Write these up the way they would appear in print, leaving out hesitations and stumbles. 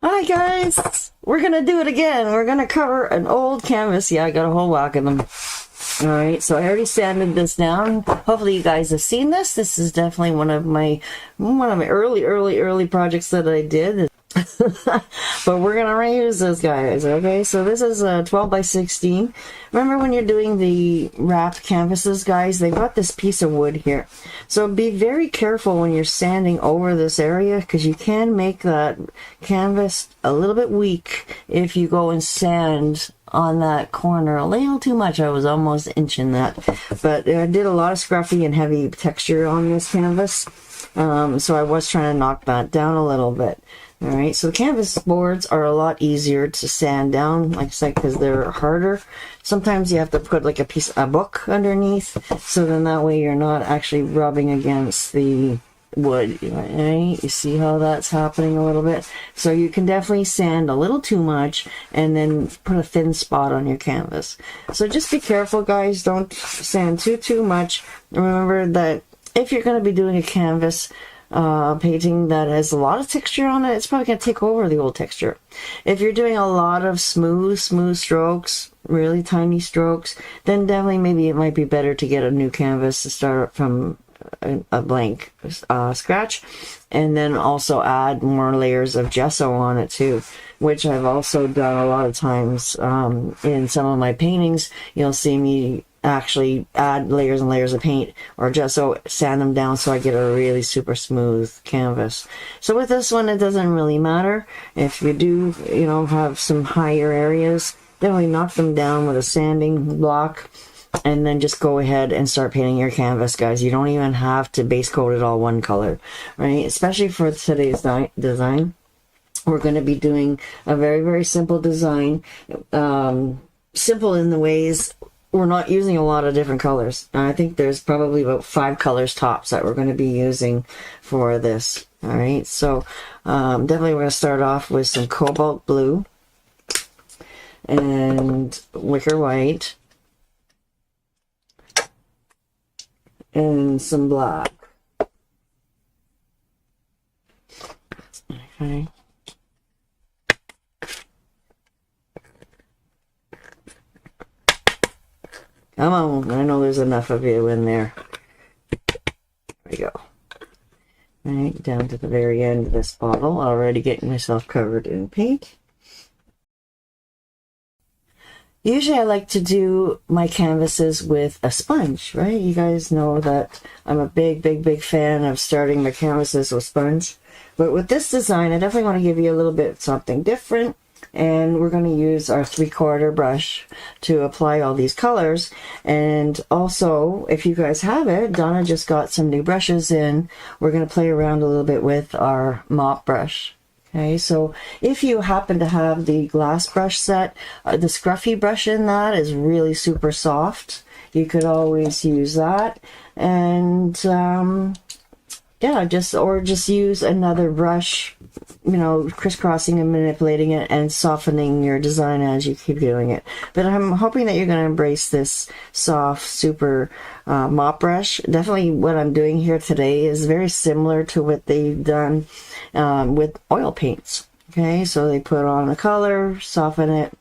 Hi guys! We're gonna do it again. We're gonna cover an old canvas. Yeah, I got a whole whack of them. Alright, so I already sanded this down. Hopefully you guys have seen this. This is definitely one of my early projects that I did. But we're gonna reuse this, guys. Okay, so this is a 12 by 16. Remember when you're doing the wrapped canvases, guys, they've got this piece of wood here. So be very careful when you're sanding over this area, because you can make that canvas a little bit weak if you go and sand on that corner a little too much. I was almost inching that, but I did a lot of scruffy and heavy texture on this canvas, so I was trying to knock that down a little bit. All right, so the canvas boards are a lot easier to sand down, like I said, because they're harder. Sometimes you have to put like a book underneath, so then that way you're not actually rubbing against the wood. Right? You see how that's happening a little bit? So you can definitely sand a little too much and then put a thin spot on your canvas. So just be careful, guys. Don't sand too much. Remember that if you're going to be doing a canvas painting that has a lot of texture on it, it's probably going to take over the old texture. If you're doing a lot of smooth strokes, really tiny strokes, then definitely maybe it might be better to get a new canvas to start from a blank scratch, and then also add more layers of gesso on it too, which I've also done a lot of times in some of my paintings. You'll see me actually add layers and layers of paint or gesso, sand them down so I get a really super smooth canvas. So with this one, it doesn't really matter. If you do, have some higher areas, definitely knock them down with a sanding block, and then just go ahead and start painting your canvas, guys. You don't even have to base coat it all one color, right? Especially for today's design. We're going to be doing a very simple design. Simple in the ways we're not using a lot of different colors. I think there's probably about 5 colors tops that we're going to be using for this. All right, so definitely we're going to start off with some cobalt blue and wicker white and some black. Okay. Come on, I know there's enough of you in there. There we go. All right, down to the very end of this bottle, already getting myself covered in paint. Usually I like to do my canvases with a sponge, right? You guys know that I'm a big fan of starting my canvases with sponge. But with this design, I definitely want to give you a little bit something different. And we're going to use our 3/4 brush to apply all these colors. And also, if you guys have it, Donna just got some new brushes in. We're going to play around a little bit with our mop brush. Okay, so if you happen to have the glass brush set, the scruffy brush in that is really super soft. You could always use that. And yeah, just use another brush, crisscrossing and manipulating it and softening your design as you keep doing it. But I'm hoping that you're going to embrace this soft, super mop brush. Definitely what I'm doing here today is very similar to what they've done with oil paints. Okay, so they put on a color, soften it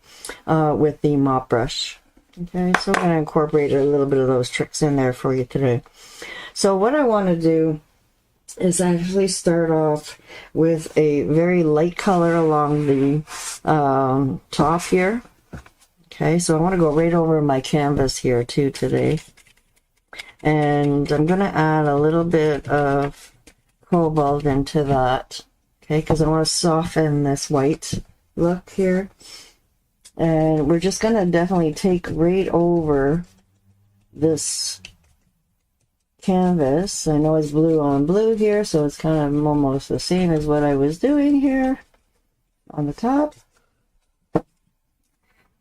with the mop brush. Okay, so I'm going to incorporate a little bit of those tricks in there for you today. So what I want to do is actually start off with a very light color along the top here. Okay, so I want to go right over my canvas here too today. And I'm going to add a little bit of cobalt into that. Okay, because I want to soften this white look here. And we're just going to definitely take right over this canvas. I know it's blue on blue here, so it's kind of almost the same as what I was doing here on the top.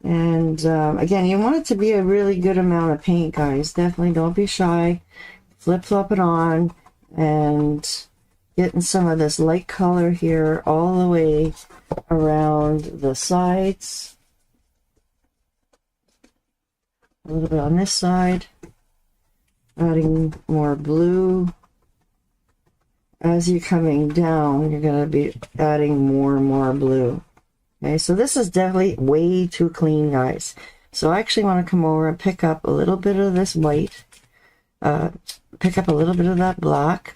And again, you want it to be a really good amount of paint, guys. Definitely don't be shy. Flip-flop it on and getting some of this light color here all the way around the sides. A little bit on this side. Adding more blue as you're coming down, you're going to be adding more and more blue. Okay, so this is definitely way too clean, guys. So I actually want to come over and pick up a little bit of this white, pick up a little bit of that black,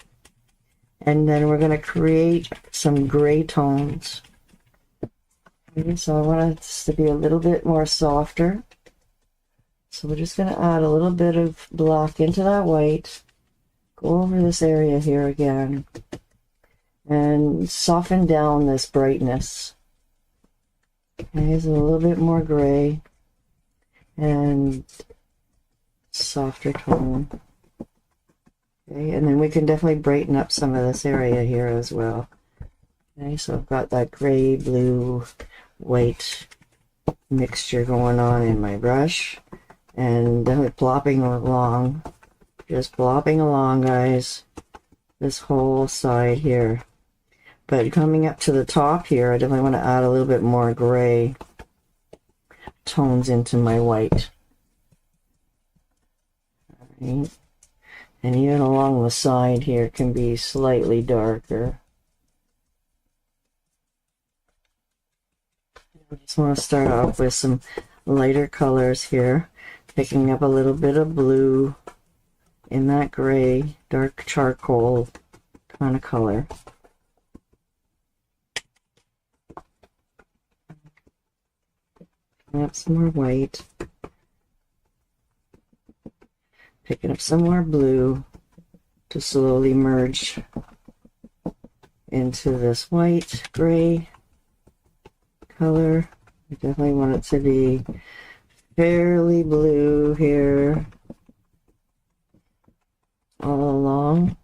and then we're going to create some gray tones. Okay, so I want this to be a little bit more softer. So we're just going to add a little bit of black into that white, go over this area here again, and soften down this brightness. Okay, so a little bit more gray and softer tone. Okay, and then we can definitely brighten up some of this area here as well. Okay, so I've got that gray, blue, white mixture going on in my brush, and definitely plopping along, just plopping along, guys, this whole side here. But coming up to the top here, I definitely want to add a little bit more gray tones into my white. All right. And even along the side here can be slightly darker. I just want to start off with some lighter colors here, picking up a little bit of blue in that gray, dark charcoal kind of color. Picking up some more white, picking up some more blue to slowly merge into this white, gray color. I definitely want it to be fairly blue here all along.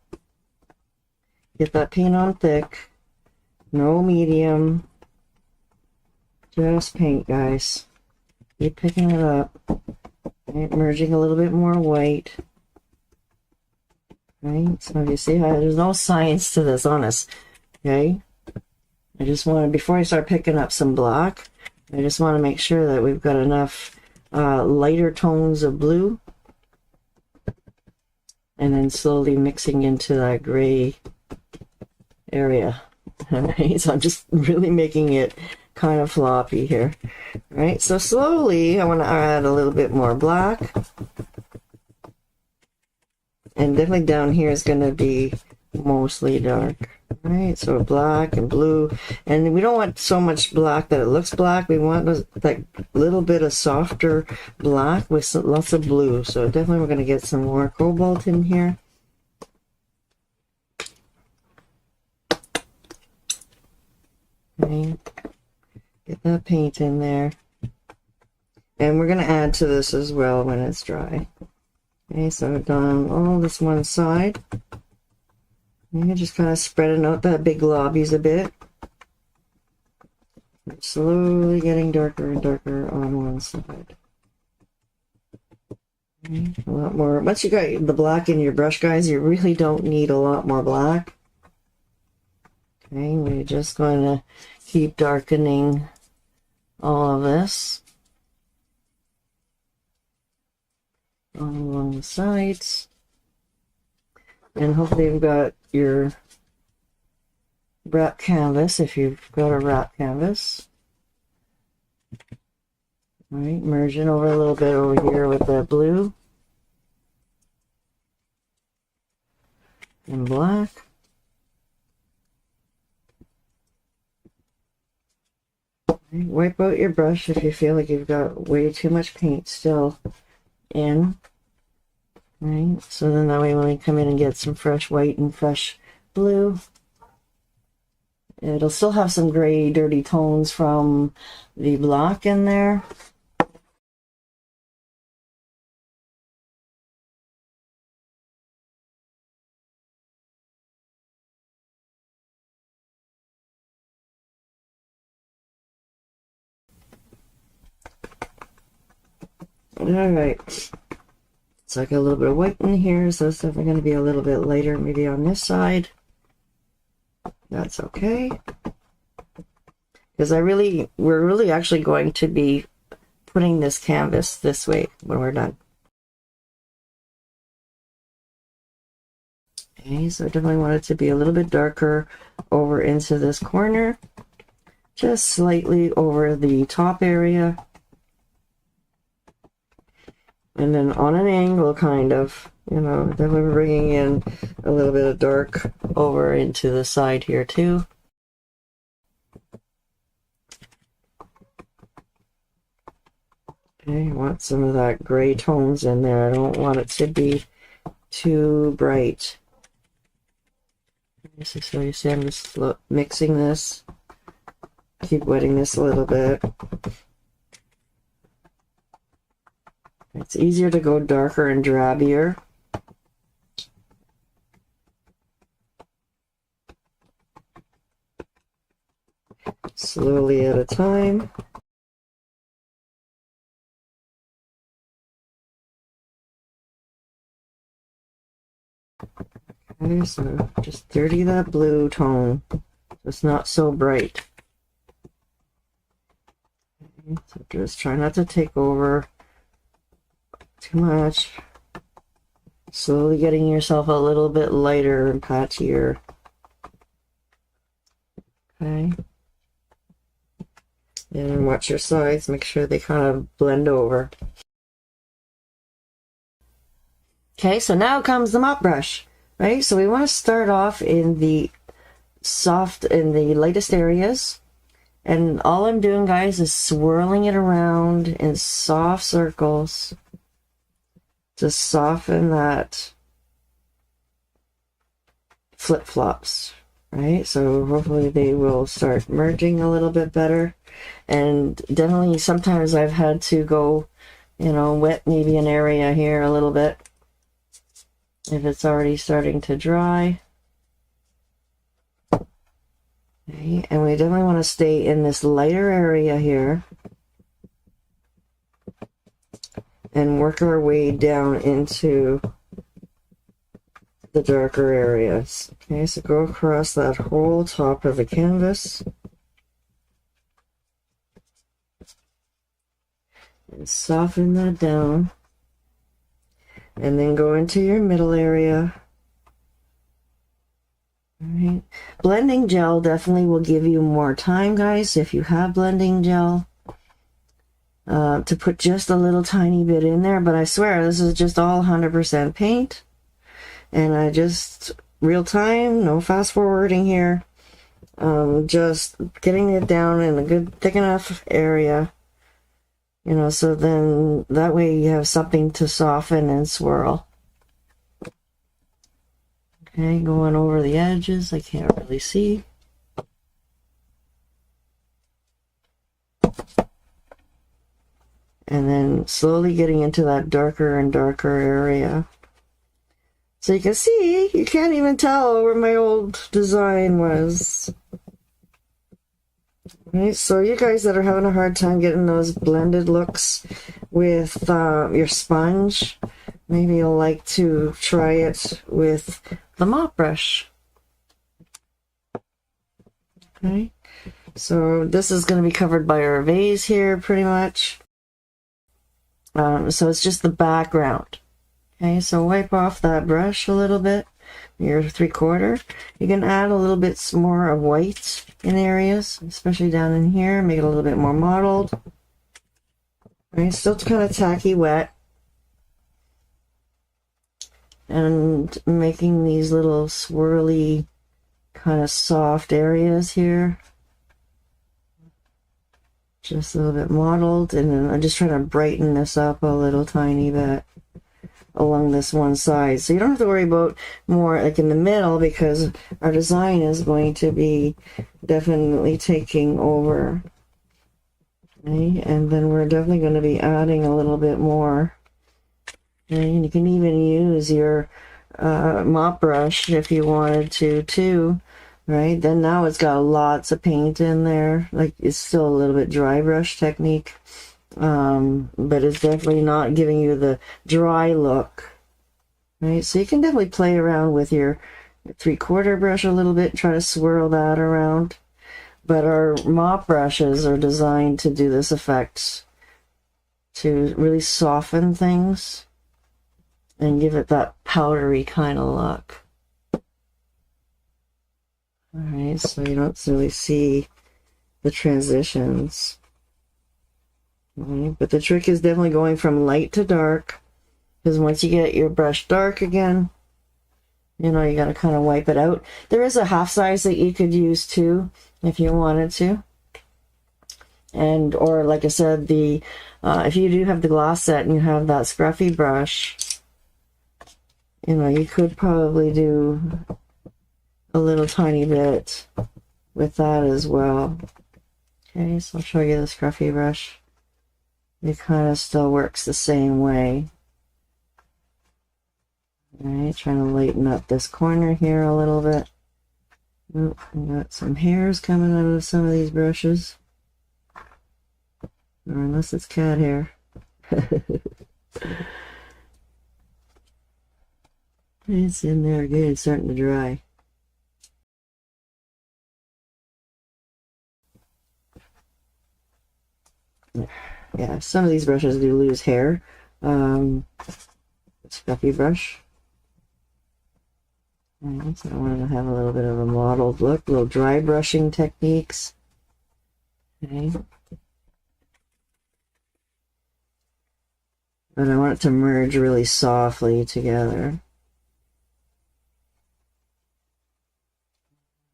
Get that paint on thick, no medium, just paint, guys. Keep picking it up, right, merging a little bit more white. Right, so you see how there's no science to this, honest. Okay, I just want to, before I start picking up some black, I just want to make sure that we've got enough lighter tones of blue, and then slowly mixing into that gray area. Alright, so I'm just really making it kind of floppy here. Alright, so slowly I want to add a little bit more black. And definitely down here is going to be mostly dark. Right, so black and blue, and we don't want so much black that it looks black. We want that little bit of softer black with lots of blue. So definitely we're going to get some more cobalt in here. Okay, get that paint in there, and we're going to add to this as well when it's dry. Okay, so I've done all this one side. And just kind of spreading out that big lobbies a bit. It's slowly getting darker and darker on one side. Okay, a lot more. Once you got the black in your brush, guys, you really don't need a lot more black. Okay, we're just going to keep darkening all of this all along the sides. And hopefully you've got your wrap canvas, if you've got a wrap canvas. All right, merging over a little bit over here with the blue and black. Right, wipe out your brush if you feel like you've got way too much paint still in. Right, so then that way when we come in and get some fresh white and fresh blue, it'll still have some gray, dirty tones from the black in there. Alright, so I got a little bit of white in here, so it's definitely going to be a little bit lighter maybe on this side. That's okay. Because we're really actually going to be putting this canvas this way when we're done. Okay, so I definitely want it to be a little bit darker over into this corner, just slightly over the top area, and then on an angle, kind of, you know, definitely bringing in a little bit of dark over into the side here too. Okay, I want some of that gray tones in there. I don't want it to be too bright. So you see I'm just mixing this. Keep wetting this a little bit. It's easier to go darker and drabbier. Slowly at a time. Okay, so just dirty that blue tone so it's not so bright. Okay, so just try not to take over too much. Slowly getting yourself a little bit lighter and patchier. Okay. And watch your sides, make sure they kind of blend over. Okay, so now comes the mop brush, right? So we want to start off in the lightest areas. And all I'm doing, guys, is swirling it around in soft circles to soften that flip-flops, right? So hopefully they will start merging a little bit better. And definitely sometimes I've had to go, you know, wet maybe an area here a little bit if it's already starting to dry. Okay, and we definitely want to stay in this lighter area here and work our way down into the darker areas. Okay, so go across that whole top of the canvas and soften that down, and then go into your middle area. All right, blending gel definitely will give you more time, guys, if you have blending gel, to put just a little tiny bit in there. But I swear this is just all 100% paint, and I just real time, no fast forwarding here, just getting it down in a good thick enough area, you know, so then that way you have something to soften and swirl. Okay, going over the edges, I can't really see. And then slowly getting into that darker and darker area. So you can see, you can't even tell where my old design was. Right, so you guys that are having a hard time getting those blended looks with your sponge, maybe you'll like to try it with the mop brush. Okay, so this is going to be covered by our vase here pretty much. So it's just the background. Okay, so wipe off that brush a little bit, your 3/4. You can add a little bit more of white in areas, especially down in here, make it a little bit more mottled. Right, still kind of tacky wet. And making these little swirly kind of soft areas here. Just a little bit mottled, and then I'm just trying to brighten this up a little tiny bit along this one side. So you don't have to worry about more like in the middle, because our design is going to be definitely taking over. Okay, and then we're definitely going to be adding a little bit more. And you can even use your mop brush if you wanted to too, right? Then now it's got lots of paint in there. Like, it's still a little bit dry brush technique, but it's definitely not giving you the dry look, right? So you can definitely play around with your 3/4 brush a little bit, try to swirl that around. But our mop brushes are designed to do this effect, to really soften things and give it that powdery kind of look. Alright, so you don't really see the transitions. Right, but the trick is definitely going from light to dark, because once you get your brush dark again, you know, you got to kind of wipe it out. There is a half size that you could use too, if you wanted to. And, or like I said, the if you do have the gloss set and you have that scruffy brush, you know, you could probably do a little tiny bit with that as well. Okay, so I'll show you the scruffy brush. It kind of still works the same way. Alright, trying to lighten up this corner here a little bit. Oh, I got some hairs coming out of some of these brushes. Or unless it's cat hair. It's in there good, it's starting to dry. Yeah, some of these brushes do lose hair. Scruffy brush. Right, so I wanted to have a little bit of a mottled look, little dry brushing techniques. Okay. But I want it to merge really softly together.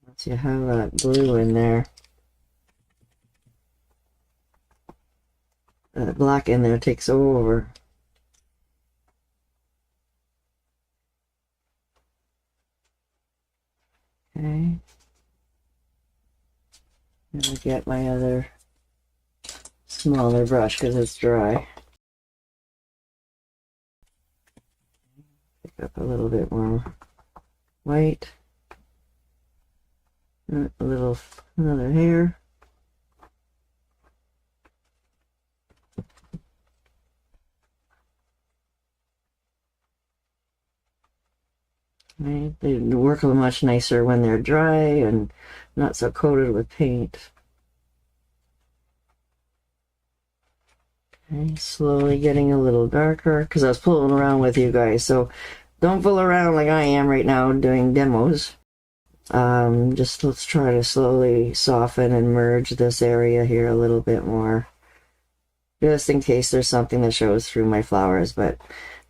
Once you have that blue in there, that black in there takes over. Okay. I'm gonna get my other smaller brush because it's dry. Pick up a little bit more white. Another hair. Right, they work a much nicer when they're dry and not so coated with paint. Okay, slowly getting a little darker because I was pulling around with you guys, so don't fool around like I am right now doing demos. Just let's try to slowly soften and merge this area here a little bit more, just in case there's something that shows through my flowers, but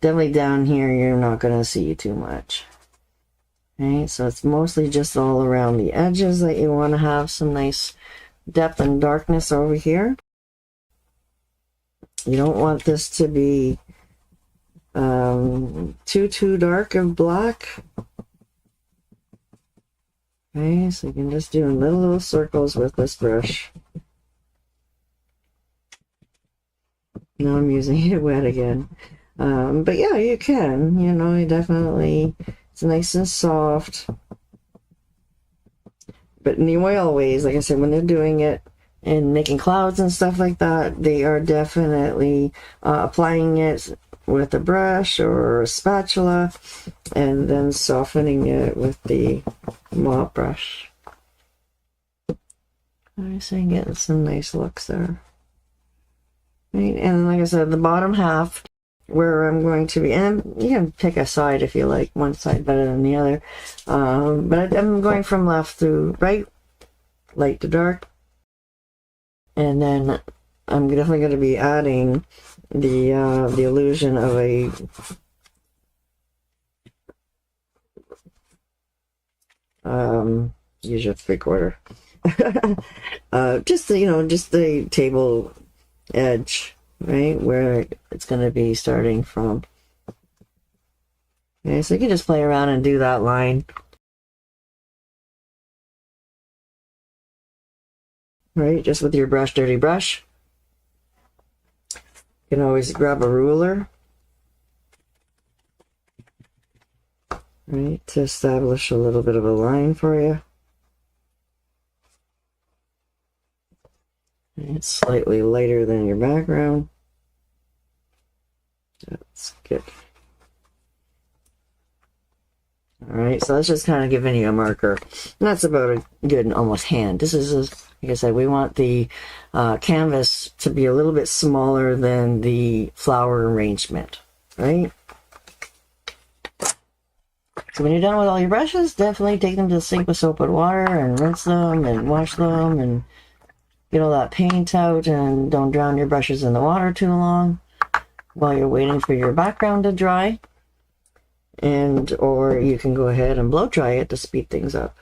definitely down here you're not going to see too much. Okay, so it's mostly just all around the edges that you want to have some nice depth and darkness over here. You don't want this to be too dark of black. Okay, so you can just do little circles with this brush. Now I'm using it wet again. But yeah, you can, you know, you definitely, it's nice and soft. But in the oil ways, like I said, when they're doing it and making clouds and stuff like that, they are definitely applying it with a brush or a spatula and then softening it with the mop brush. I'm saying getting some nice looks there. Right, and like I said, the bottom half where I'm going to be, and you can pick a side if you like, one side better than the other, but I'm going from left to right, light to dark, and then I'm definitely going to be adding the illusion of a use your 3/4 just the, you know, just the table edge, right where it's going to be starting from. Okay, so you can just play around and do that line. Right, just with your brush, dirty brush. You can always grab a ruler, right, to establish a little bit of a line for you. It's slightly lighter than your background. That's good. Alright, so that's just kind of giving you a marker. And that's about a good almost hand. This is, like I said, we want the canvas to be a little bit smaller than the flower arrangement, right? So when you're done with all your brushes, definitely take them to the sink with soap and water and rinse them and wash them and get all that paint out, and don't drown your brushes in the water too long while you're waiting for your background to dry. And or you can go ahead and blow dry it to speed things up.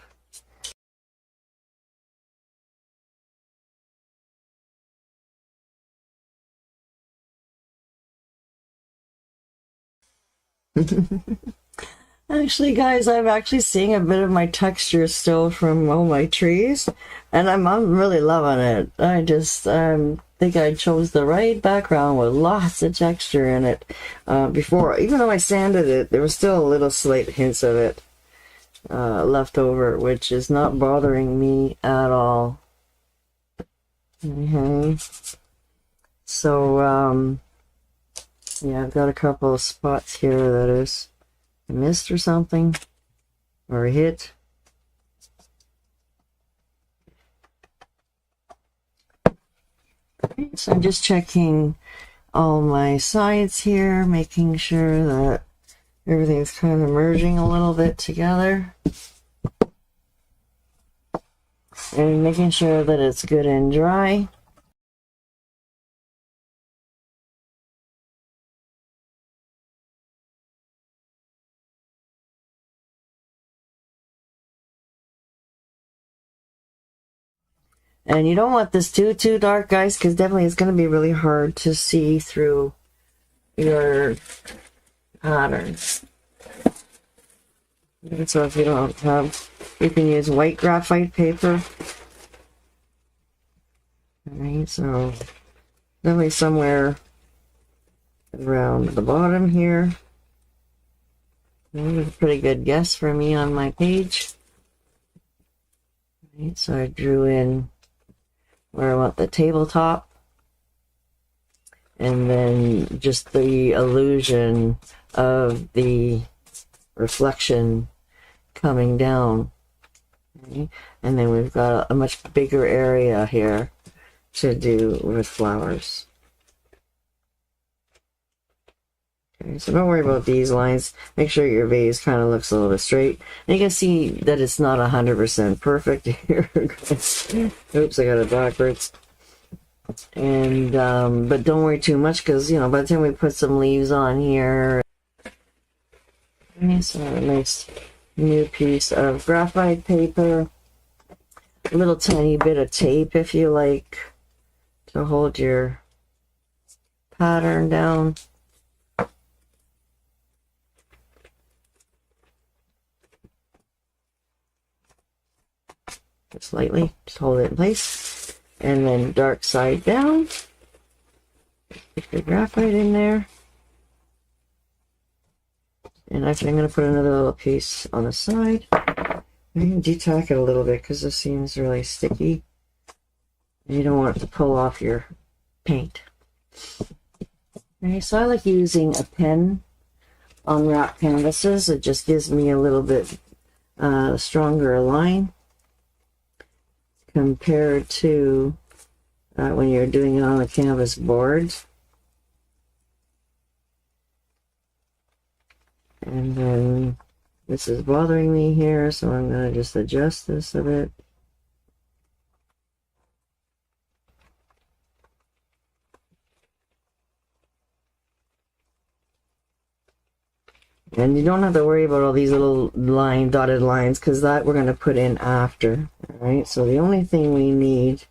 Actually, guys, I'm actually seeing a bit of my texture still from all my trees, and I'm really loving it. I just think I chose the right background with lots of texture in it. Before, even though I sanded it, there was still a little slight hints of it left over, which is not bothering me at all. Okay. So, yeah, I've got a couple of spots here that is missed or something, or a hit. So I'm just checking all my sides here, making sure that everything's kind of merging a little bit together. And making sure that it's good and dry. And you don't want this too dark, guys, because definitely it's going to be really hard to see through your pattern. And so if you don't have, you can use white graphite paper. Alright, so definitely somewhere around the bottom here. That was a pretty good guess for me on my page. Alright, so I drew in where I want the tabletop, and then just the illusion of the reflection coming down. Okay. And then we've got a much bigger area here to do with flowers. Okay, so don't worry about these lines. Make sure your vase kind of looks a little bit straight. And you can see that it's not 100% perfect here. Oops, I got it backwards. And but don't worry too much, because you know, by the time we put some leaves on here, so a nice new piece of graphite paper, a little tiny bit of tape if you like to hold your pattern down. Just lightly, just hold it in place, and then dark side down. Put the graphite in there, and actually I'm going to put another little piece on the side. I'm going to detack it a little bit because this seems really sticky. You don't want it to pull off your paint. Okay, so I like using a pen on wrap canvases. It just gives me a little bit stronger line compared to when you're doing it on a canvas board. And then this is bothering me here, so I'm going to just adjust this a bit. And you don't have to worry about all these little dotted lines, because that we're going to put in after. Alright, so the only thing we need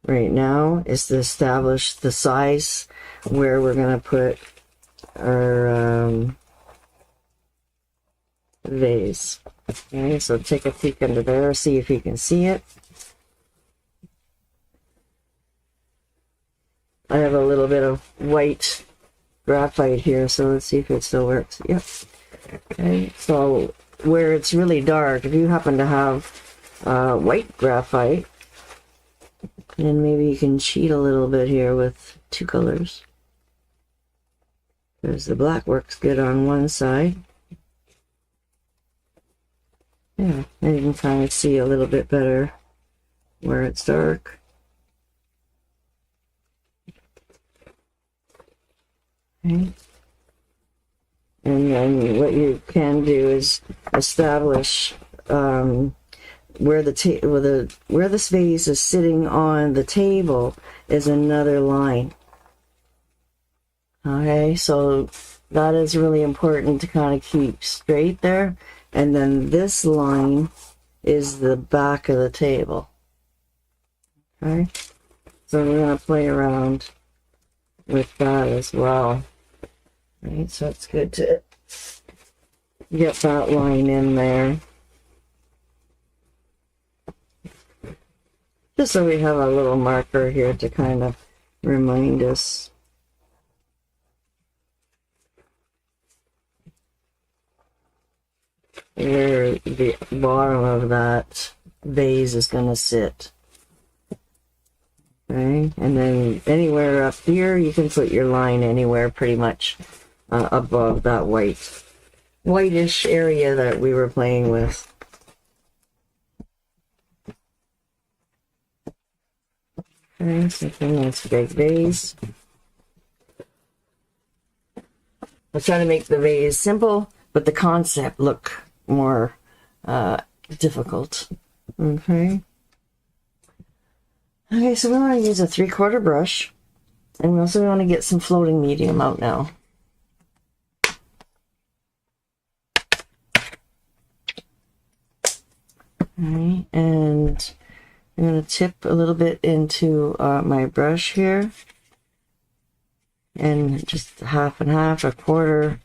right now is to establish the size where we're going to put our vase. Okay, so take a peek under there, see if you can see it. I have a little bit of white graphite here, so let's see if it still works. Yep. Okay, so where it's really dark, if you happen to have white graphite, then maybe you can cheat a little bit here with two colors, because the black works good on one side. Yeah, and you can kind of see a little bit better where it's dark. Okay. And then what you can do is establish where this vase is sitting on the table is another line. Okay, so that is really important to kind of keep straight there. And then this line is the back of the table. Okay, so we're going to play around with that as well. Right, so it's good to get that line in there. Just so we have a little marker here to kind of remind us. Where the bottom of that vase is going to sit. Okay, and then anywhere up here, you can put your line anywhere pretty much above that whitish area that we were playing with. Okay, so that's a big vase. I'm trying to make the vase simple, but the concept look more difficult. Okay. Okay, so we want to use a 3/4 brush, and we also want to get some floating medium out now. Okay, and I'm going to tip a little bit into my brush here, and just half and half, a quarter.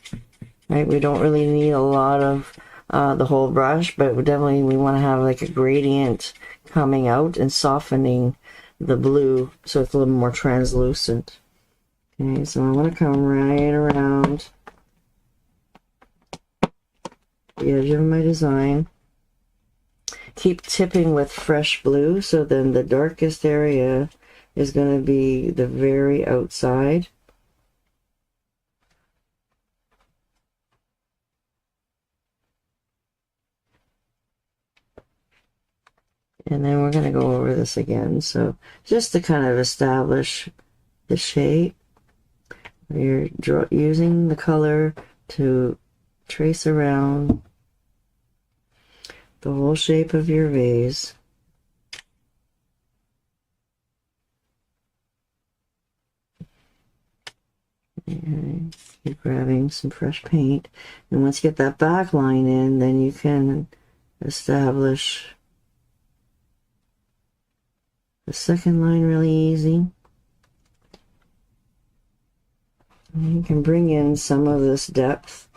Right, we don't really need a lot of the whole brush, but definitely we want to have like a gradient coming out and softening the blue so it's a little more translucent. Okay, so I want to come right around the edge of my design. Keep tipping with fresh blue, so then the darkest area is going to be the very outside. And then we're going to go over this again. So just to kind of establish the shape, you're using the color to trace around the whole shape of your vase. And keep grabbing some fresh paint. And once you get that back line in, then you can establish the second line really easy. And you can bring in some of this depth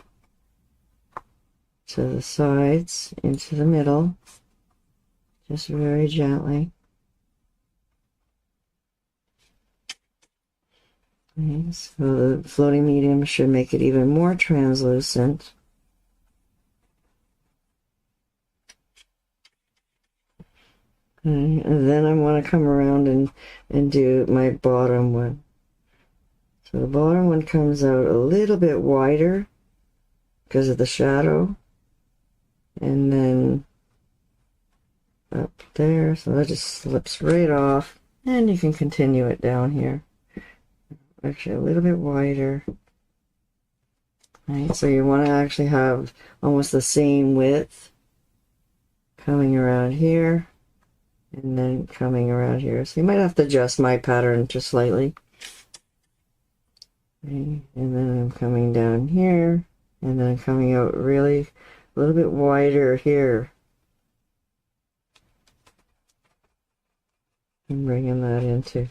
to the sides, into the middle, just very gently. Okay, so the floating medium should make it even more translucent. Okay, and then I want to come around and do my bottom one. So the bottom one comes out a little bit wider because of the shadow. And then up there, so that just slips right off. And you can continue it down here. Actually a little bit wider. Right, so you want to actually have almost the same width coming around here. And then coming around here. So you might have to adjust my pattern just slightly. Okay. And then I'm coming down here. And then coming out really a little bit wider here. And bringing that into.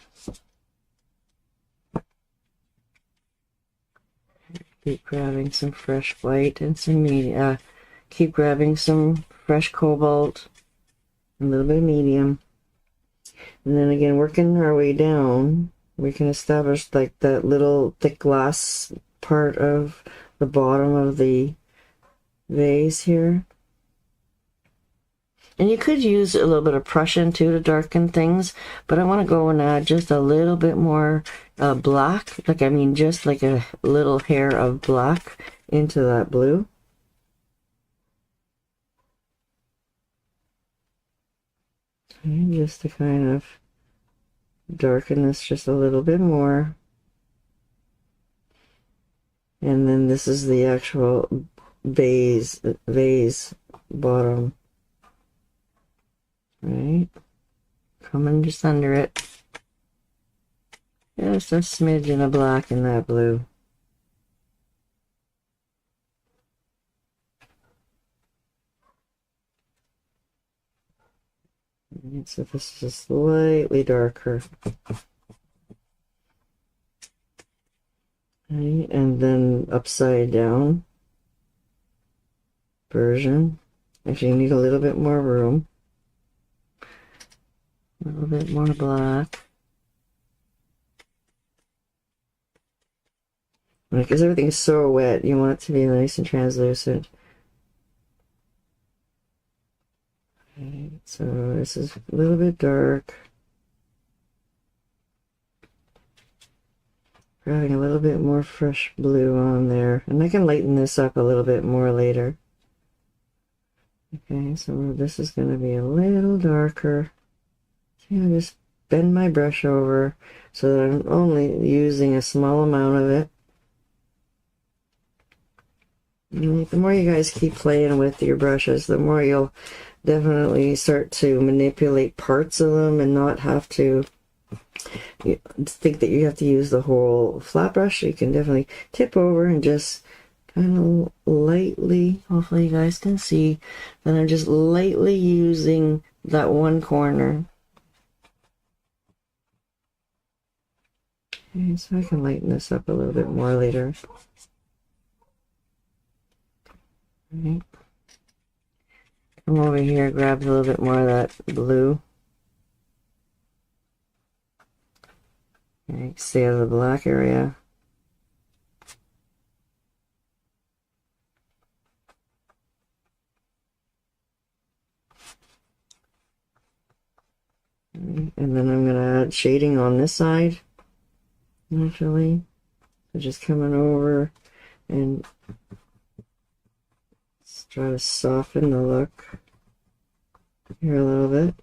Keep grabbing some fresh white and some medium. Keep grabbing some fresh cobalt. A little bit of medium, and then again working our way down, we can establish like that little thick glass part of the bottom of the vase here. And you could use a little bit of Prussian too to darken things, but I want to go and add just a little bit more black, like I mean just like a little hair of black into that blue. And just to kind of darken this just a little bit more. And then this is the actual vase bottom. Right? Coming just under it. Just a smidgen of black in that blue. Right, so this is slightly darker. Right, and then upside down version. Actually, you need a little bit more room. A little bit more black. Because everything's so wet, you want it to be nice and translucent. Okay, so this is a little bit dark. Grabbing a little bit more fresh blue on there. And I can lighten this up a little bit more later. Okay, so this is going to be a little darker. See, I just bend my brush over so that I'm only using a small amount of it. The more you guys keep playing with your brushes, the more you'll definitely start to manipulate parts of them and not have to think that you have to use the whole flat brush. You can definitely tip over and just kind of lightly, hopefully you guys can see that I'm just lightly using that one corner. Okay, so I can lighten this up a little bit more later. Right. Come over here, grab a little bit more of that blue. Okay, stay out of the black area. And then I'm going to add shading on this side, naturally. So just coming over and try to soften the look here a little bit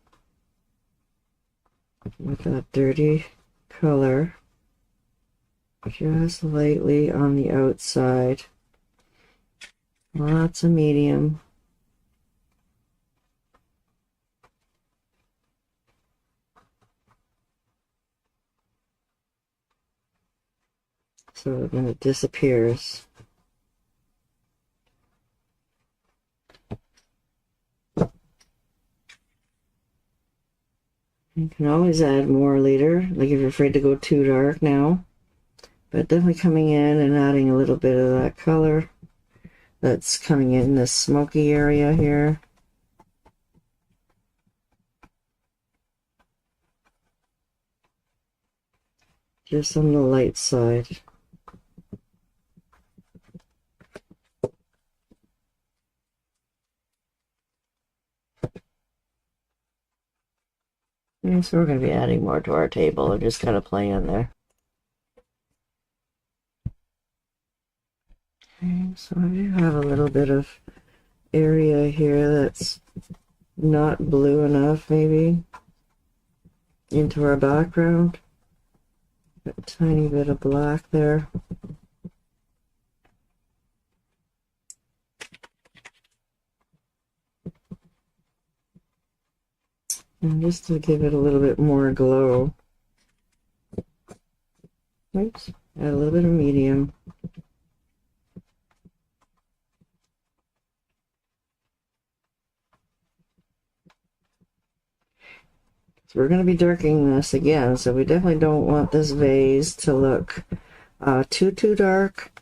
with that dirty color, just lightly on the outside. Lots of medium. So then it disappears. You can always add more later, like if you're afraid to go too dark now. But definitely coming in and adding a little bit of that color that's coming in this smoky area here. Just on the light side. Okay, so we're going to be adding more to our table and just kind of playing there. Okay, so I do have a little bit of area here that's not blue enough, maybe, into our background. A tiny bit of black there. And just to give it a little bit more glow. Oops, add a little bit of medium. So we're going to be darkening this again, so we definitely don't want this vase to look too dark.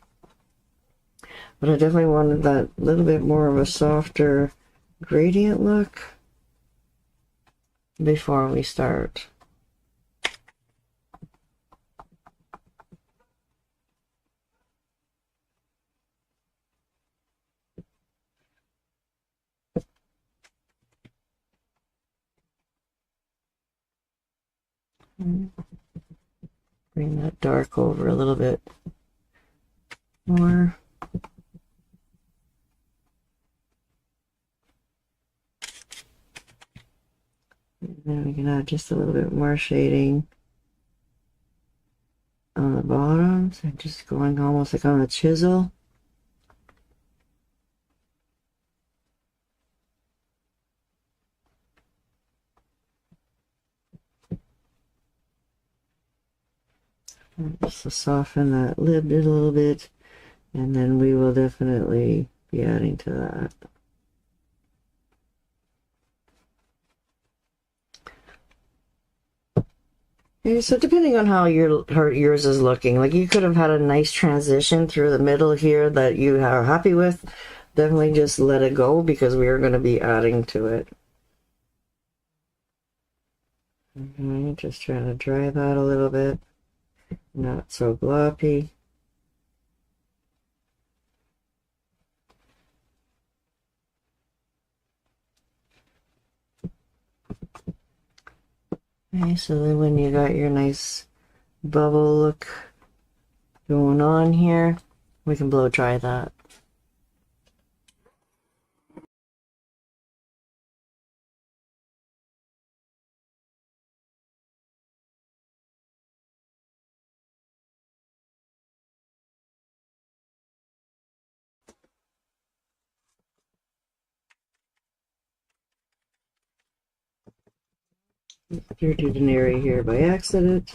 But I definitely wanted that little bit more of a softer gradient look before we start. Bring that dark over a little bit more. And then we can add just a little bit more shading on the bottom. So I'm just going almost like on a chisel. Just to soften that lid a little bit, and then we will definitely be adding to that. Okay, so depending on how yours is looking, like you could have had a nice transition through the middle here that you are happy with. Definitely just let it go because we are going to be adding to it. Okay, just trying to dry that a little bit. Not so gloppy. Okay, so then when you got your nice bubble look going on here, we can blow dry that. Dirtied an area here by accident.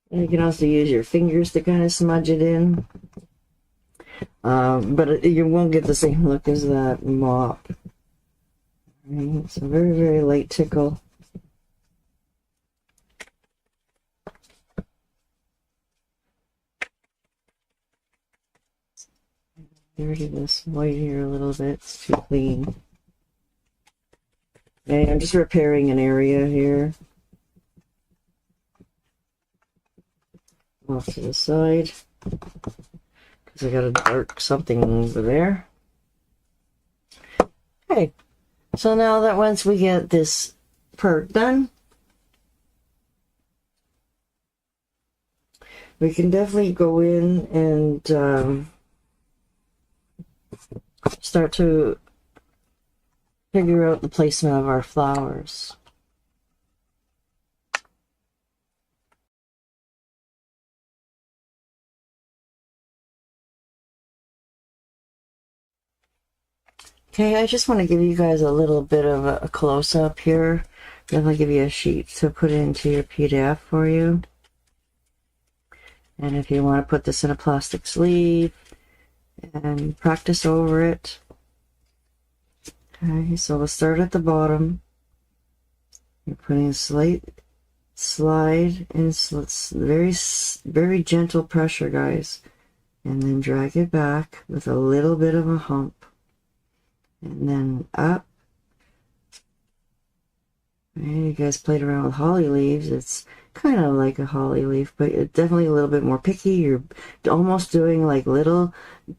And you can also use your fingers to kind of smudge it in. But you won't get the same look as that mop. Right, so very, very light tickle. Dirty this white here a little bit, it's too clean. Okay, I'm just repairing an area here. Off to the side. Because I got a dark something over there. Okay, so now that once we get this part done, we can definitely go in and start to figure out the placement of our flowers. Okay, I just want to give you guys a little bit of a close-up here. Definitely give you a sheet to put into your PDF for you. And if you want to put this in a plastic sleeve and practice over it. Okay, so we'll start at the bottom. You're putting a slight slide and very gentle pressure, guys. And then drag it back with a little bit of a hump. And then up. Right, you guys played around with holly leaves. It's kind of like a holly leaf, but it's definitely a little bit more picky. You're almost doing like little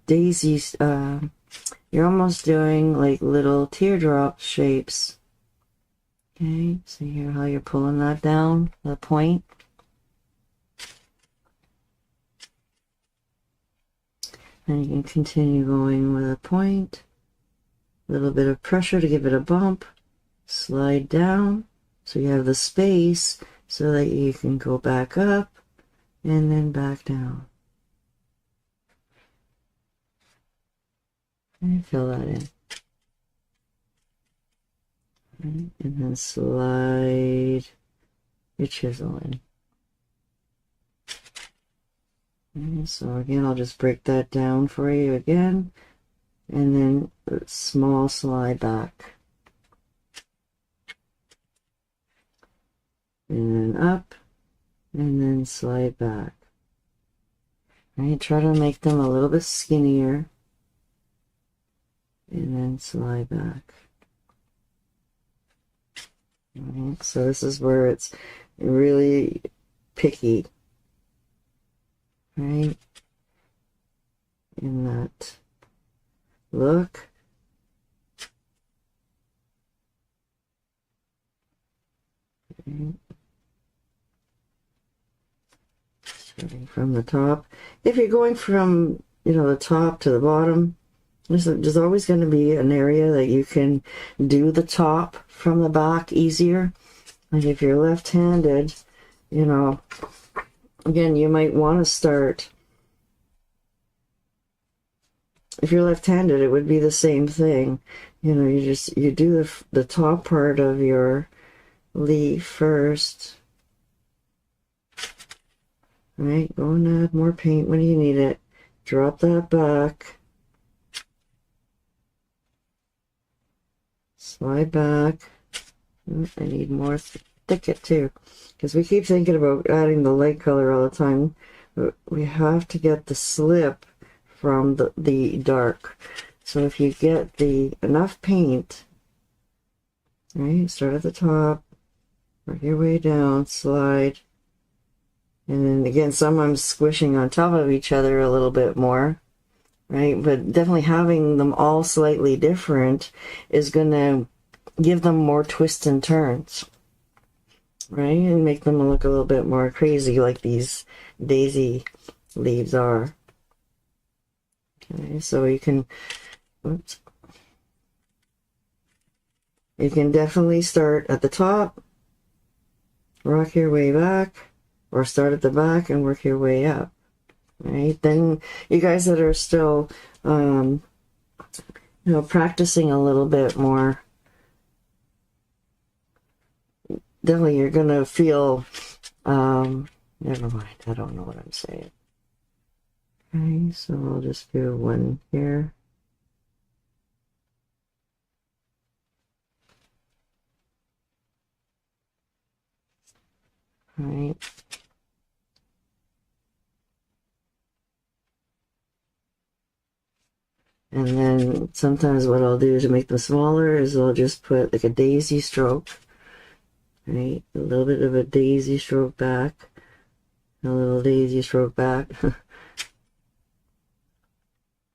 daisies. You're almost doing like little teardrop shapes. Okay, see here how you're pulling that down, the point. And you can continue going with a point. A little bit of pressure to give it a bump. Slide down so you have the space so that you can go back up and then back down. And fill that in. And then slide your chisel in. And so again, I'll just break that down for you again. And then a small slide back. And then up, and then slide back. Right, try to make them a little bit skinnier, and then slide back. Right, so this is where it's really picky, right, in that look. Okay. Starting from the top. If you're going from, the top to the bottom, there's always going to be an area that you can do the top from the back easier. Like if you're left-handed, you know, again, you might want to start, if you're left-handed, it would be the same thing. You know, you do the top part of your leaf first. Right, go and add more paint when you need it. Drop that back. Slide back. Oh, I need more thicket too, because we keep thinking about adding the light color all the time. But we have to get the slip from the dark. So if you get enough paint, right, start at the top, work your way down, slide, and then again, some I'm squishing on top of each other a little bit more, right? But definitely having them all slightly different is going to give them more twists and turns, right? And make them look a little bit more crazy like these daisy leaves are. Okay, so you can, oops. You can definitely start at the top, rock your way back, or start at the back and work your way up, right? Then you guys that are still, you know, practicing a little bit more, definitely you're going to feel, never mind, I don't know what I'm saying. Okay, so I'll just do one here. All right. And then sometimes what I'll do to make them smaller is I'll just put like a daisy stroke, right? A little bit of a daisy stroke back, a little daisy stroke back.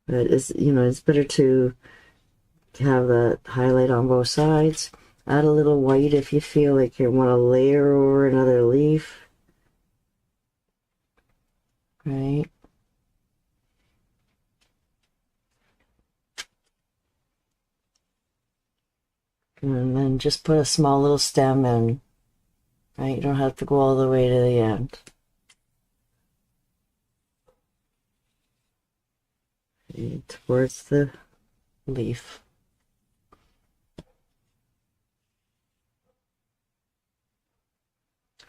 But it's, you know, it's better to have that highlight on both sides. Add a little white if you feel like you want to layer over another leaf, right? And then just put a small little stem in, right? You don't have to go all the way to the end. Okay, towards the leaf.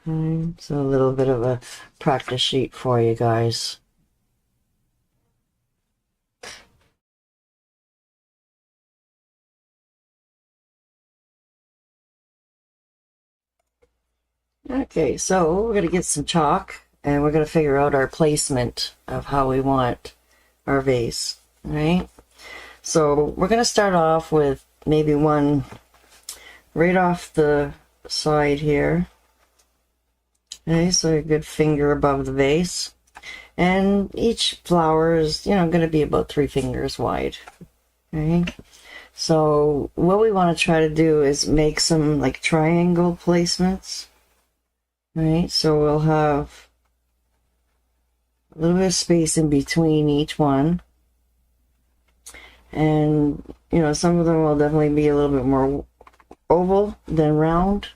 Okay, so a little bit of a practice sheet for you guys. Okay, so we're going to get some chalk and we're going to figure out our placement of how we want our vase, right? So we're going to start off with maybe one right off the side here. Okay, so a good finger above the vase. And each flower is, you know, going to be about 3 fingers wide. Okay, so what we want to try to do is make some like triangle placements. Right, so we'll have a little bit of space in between each one. And, you know, some of them will definitely be a little bit more oval than round.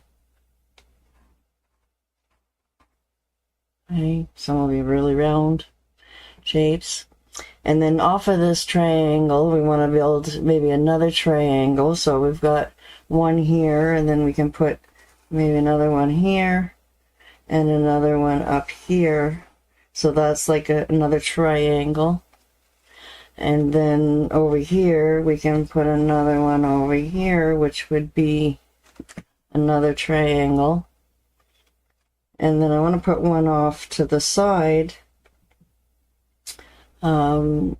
Okay, some will be really round shapes. And then off of this triangle, we want to build maybe another triangle. So we've got one here, and then we can put maybe another one here. And another one up here, so that's like another triangle. And then over here we can put another one over here, which would be another triangle. And then I want to put one off to the side, a little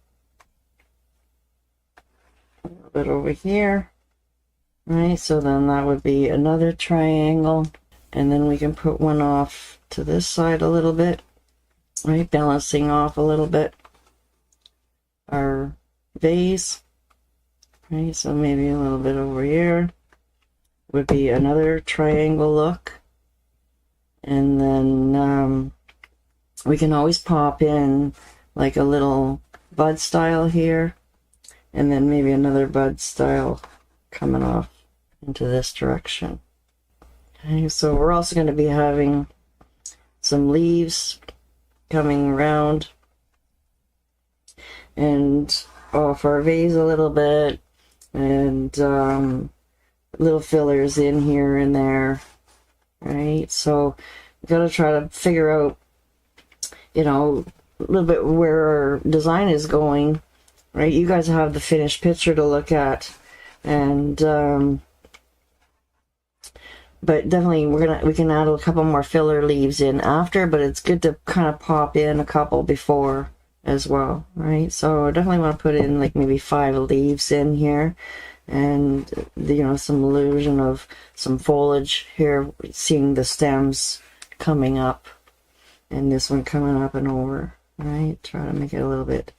bit over here, right? So then that would be another triangle. And then we can put one off to this side a little bit, right? Balancing off a little bit our vase, right? So maybe a little bit over here would be another triangle look. And then we can always pop in like a little bud style here, and then maybe another bud style coming off into this direction. Okay, so we're also going to be having some leaves coming around and off our vase a little bit, and little fillers in here and there, right? So we've got to try to figure out, you know, a little bit where our design is going, right? You guys have the finished picture to look at, and but definitely we can add a couple more filler leaves in after, but it's good to kind of pop in a couple before as well, right? So I definitely want to put in like maybe 5 leaves in here, and you know, some illusion of some foliage here, seeing the stems coming up and this one coming up and over, right? Try to make it a little bit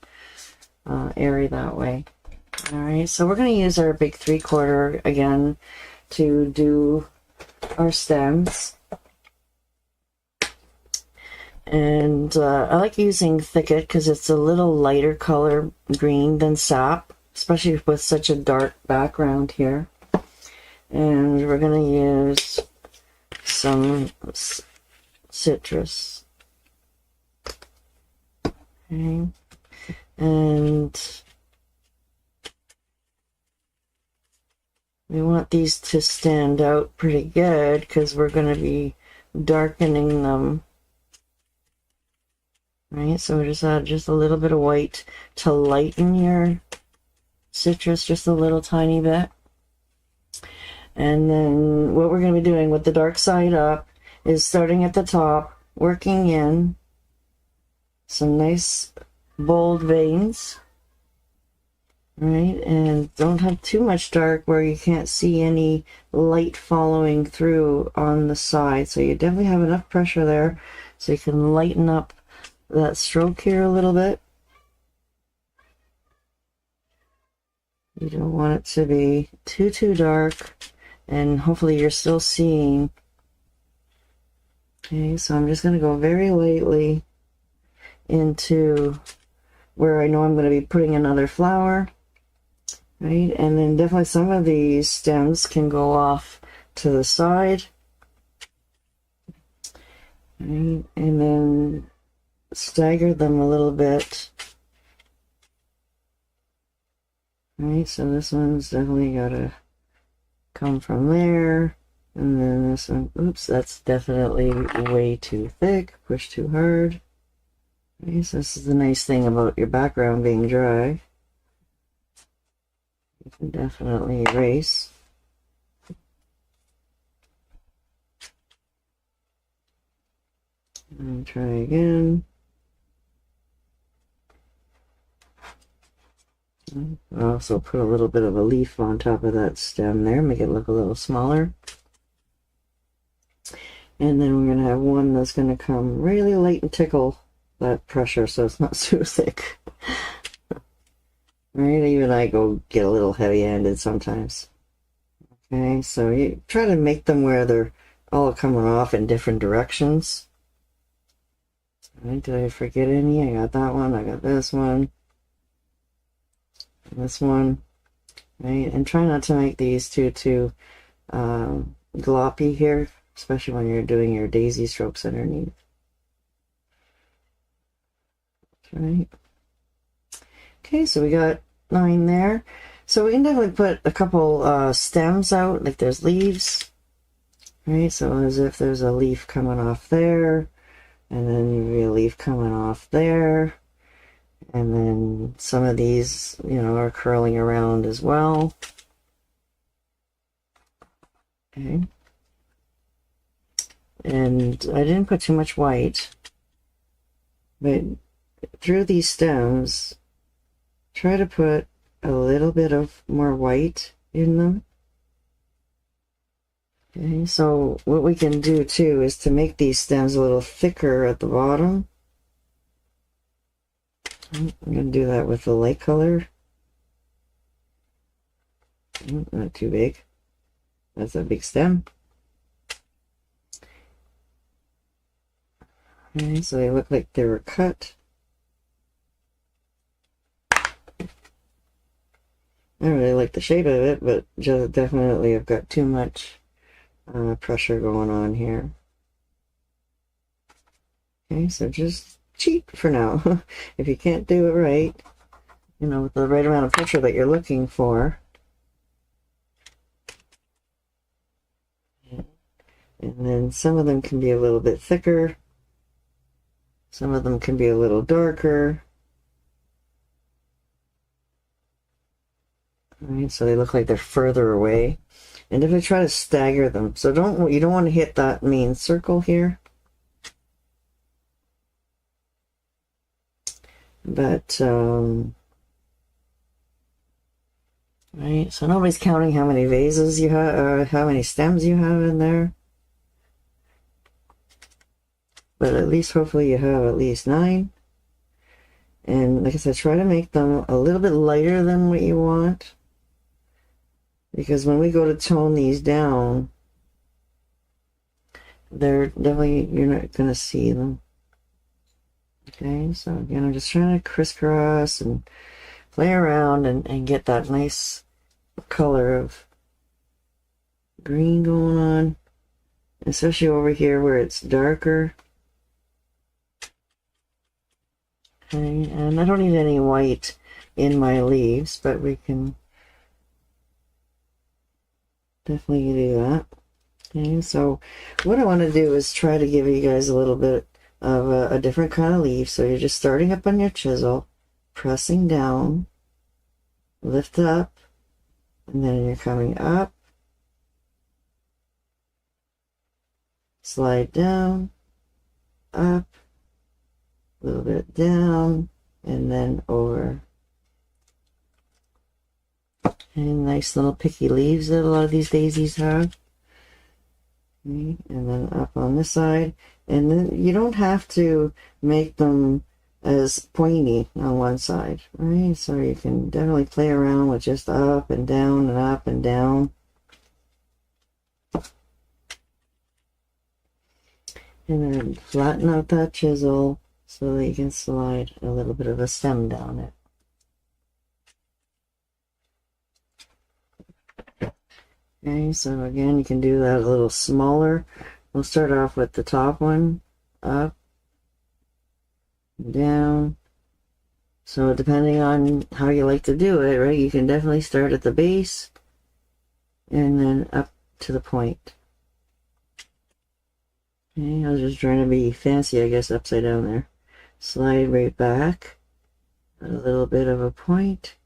airy that way. All right, so we're going to use our big 3/4 again to do our stems. And I like using Thicket because it's a little lighter color green than sap, especially with such a dark background here. And we're going to use some citrus. Okay. And we want these to stand out pretty good because we're going to be darkening them. Right, so we just add just a little bit of white to lighten your citrus just a little tiny bit. And then what we're going to be doing with the dark side up is starting at the top, working in some nice bold veins, right? And don't have too much dark where you can't see any light following through on the side. So you definitely have enough pressure there so you can lighten up that stroke here a little bit. You don't want it to be too dark, and hopefully you're still seeing. Okay, so I'm just going to go very lightly into where I know I'm going to be putting another flower, right? And then definitely some of these stems can go off to the side, right? And then stagger them a little bit. Right, so this one's definitely got to come from there, and then this one, oops, that's definitely way too thick, push too hard. Okay, so this is the nice thing about your background being dry. You can definitely erase. And try again. I'll also put a little bit of a leaf on top of that stem there, make it look a little smaller. And then we're going to have one that's going to come really light and tickle that pressure so it's not too thick. Right, even I go get a little heavy-handed sometimes. Okay, so you try to make them where they're all coming off in different directions. Right, did I forget any? I got that one, I got this one. This one, right? And try not to make these too gloppy here, especially when you're doing your daisy strokes underneath. Right. Okay, so we got 9 there. So we can definitely put a couple stems out, like there's leaves, right? So as if there's a leaf coming off there, and then maybe a leaf coming off there. And then some of these, you know, are curling around as well. Okay. And I didn't put too much white, but through these stems, try to put a little bit of more white in them. Okay, so what we can do too is to make these stems a little thicker at the bottom. I'm going to do that with the light color. Not too big. That's a big stem. Okay, so they look like they were cut. I don't really like the shape of it, but just definitely I've got too much pressure going on here. Okay, so just cheat for now. If you can't do it right, you know, with the right amount of pressure that you're looking for. And then some of them can be a little bit thicker. Some of them can be a little darker. All right, so they look like they're further away. And if I try to stagger them, so you don't want to hit that main circle here. But right, so nobody's counting how many vases you have, how many stems you have in there. But at least, hopefully, you have at least 9. And like I said, try to make them a little bit lighter than what you want. Because when we go to tone these down, they're definitely, you're not going to see them. Okay, so again, I'm just trying to crisscross and play around and get that nice color of green going on. Especially over here where it's darker. Okay, and I don't need any white in my leaves, but we can definitely do that. Okay, so what I want to do is try to give you guys a little bit of a different kind of leaf. So you're just starting up on your chisel, pressing down, lift up, and then you're coming up, slide down, up, a little bit down, and then over. And nice little picky leaves that a lot of these daisies have. Okay, and then up on this side. And then you don't have to make them as pointy on one side, right? So you can definitely play around with just up and down and up and down. And then flatten out that chisel so that you can slide a little bit of a stem down it. Okay, so again, you can do that a little smaller. We'll start off with the top one, up, down. So depending on how you like to do it, right, you can definitely start at the base and then up to the point. Okay, I was just trying to be fancy, I guess, upside down there. Slide right back, a little bit of a point,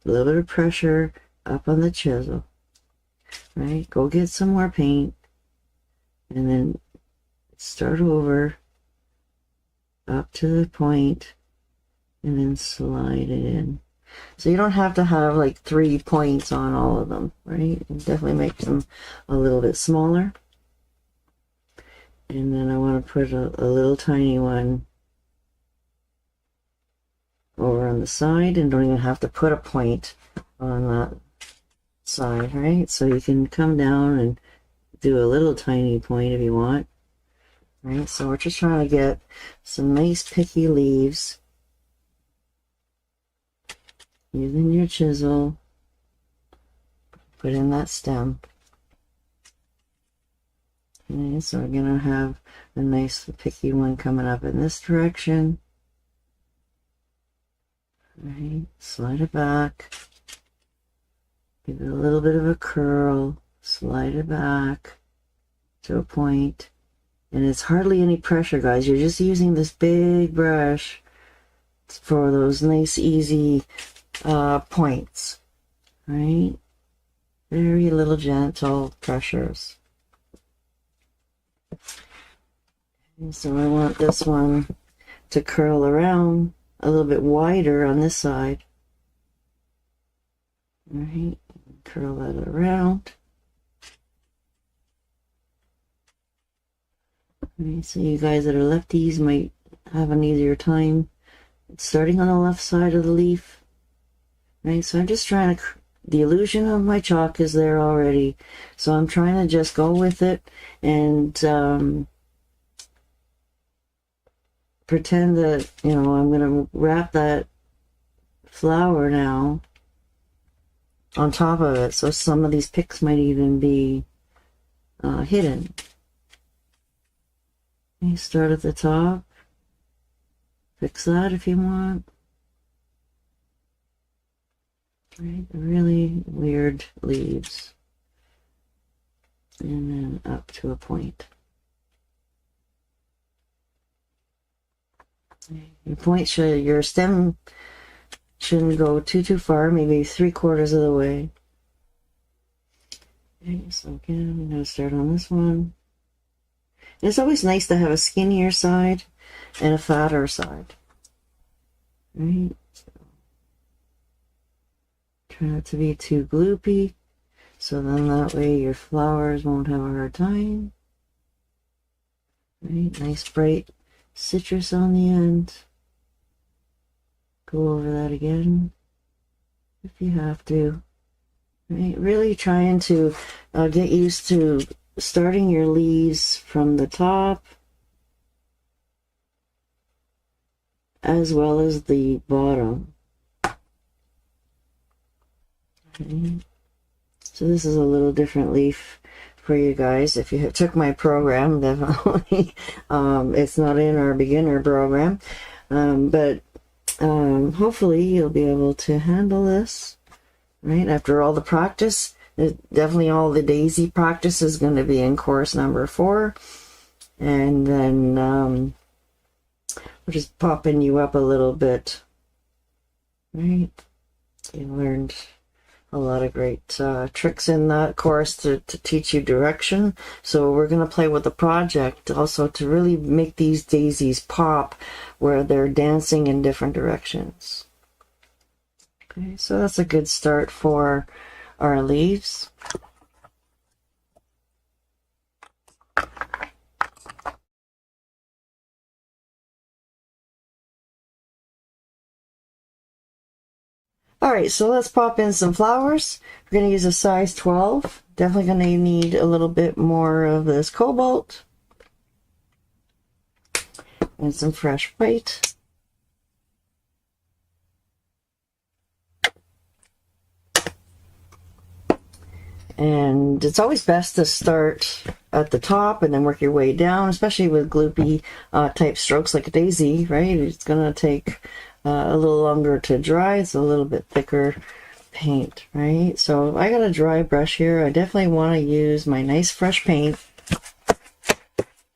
a little bit of pressure up on the chisel. Right, go get some more paint, and then start over, up to the point, and then slide it in. So you don't have to have like 3 points on all of them, right? It definitely makes them a little bit smaller. And then I want to put a little tiny one over on the side, and don't even have to put a point on that side, right? So you can come down and do a little tiny point if you want, right? So we're just trying to get some nice picky leaves using your chisel. Put in that stem. Okay, so we're gonna have a nice picky one coming up in this direction. Right, slide it back. Give it a little bit of a curl, slide it back to a point, and it's hardly any pressure, guys. You're just using this big brush for those nice, easy points, right? Very little gentle pressures. And so I want this one to curl around a little bit wider on this side. All right, curl that around. Okay, so you guys that are lefties might have an easier time starting on the left side of the leaf. Right, so I'm just trying to, the illusion of my chalk is there already, so I'm trying to just go with it and pretend that, you know, I'm going to wrap that flower now on top of it, so some of these picks might even be hidden. You start at the top, fix that if you want. Right, really weird leaves. And then up to a point. Your point should, your stem shouldn't go too far, maybe 3/4 of the way. Okay, so again, I'm going to start on this one. It's always nice to have a skinnier side and a fatter side. Right? So, try not to be too gloopy, so then that way your flowers won't have a hard time. Right? Nice bright citrus on the end. Go over that again if you have to. Right? Really trying to get used to starting your leaves from the top as well as the bottom. Okay. So this is a little different leaf for you guys. If you took my program, definitely it's not in our beginner program, but hopefully you'll be able to handle this. Right after all the practice, definitely all the daisy practice is going to be in course number 4, and then we're just popping you up a little bit. Right, you learned a lot of great tricks in that course to teach you direction. So we're going to play with the project also to really make these daisies pop where they're dancing in different directions. Okay, so that's a good start for our leaves. All right, so let's pop in some flowers. We're going to use a size 12. Definitely going to need a little bit more of this cobalt and some fresh white. And it's always best to start at the top and then work your way down, especially with gloopy type strokes like a daisy, right? It's going to take a little longer to dry. It's a little bit thicker paint, right? So I got a dry brush here. I definitely want to use my nice fresh paint.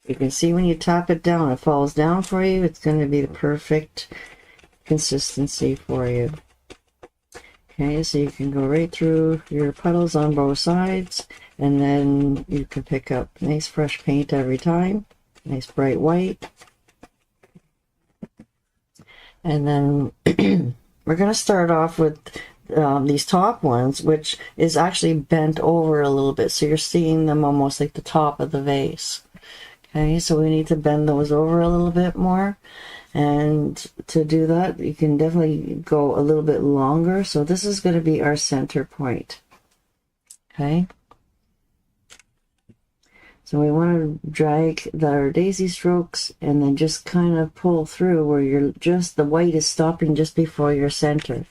You can see when you tap it down, it falls down for you. It's going to be the perfect consistency for you. Okay, so you can go right through your puddles on both sides, and then you can pick up nice fresh paint every time. Nice bright white. And then we're going to start off with these top ones, which is actually bent over a little bit. So you're seeing them almost like the top of the vase. Okay, so we need to bend those over a little bit more. And to do that, you can definitely go a little bit longer. So this is going to be our center point. Okay. So we want to drag our daisy strokes and then just kind of pull through where you're just, the white is stopping just before your center.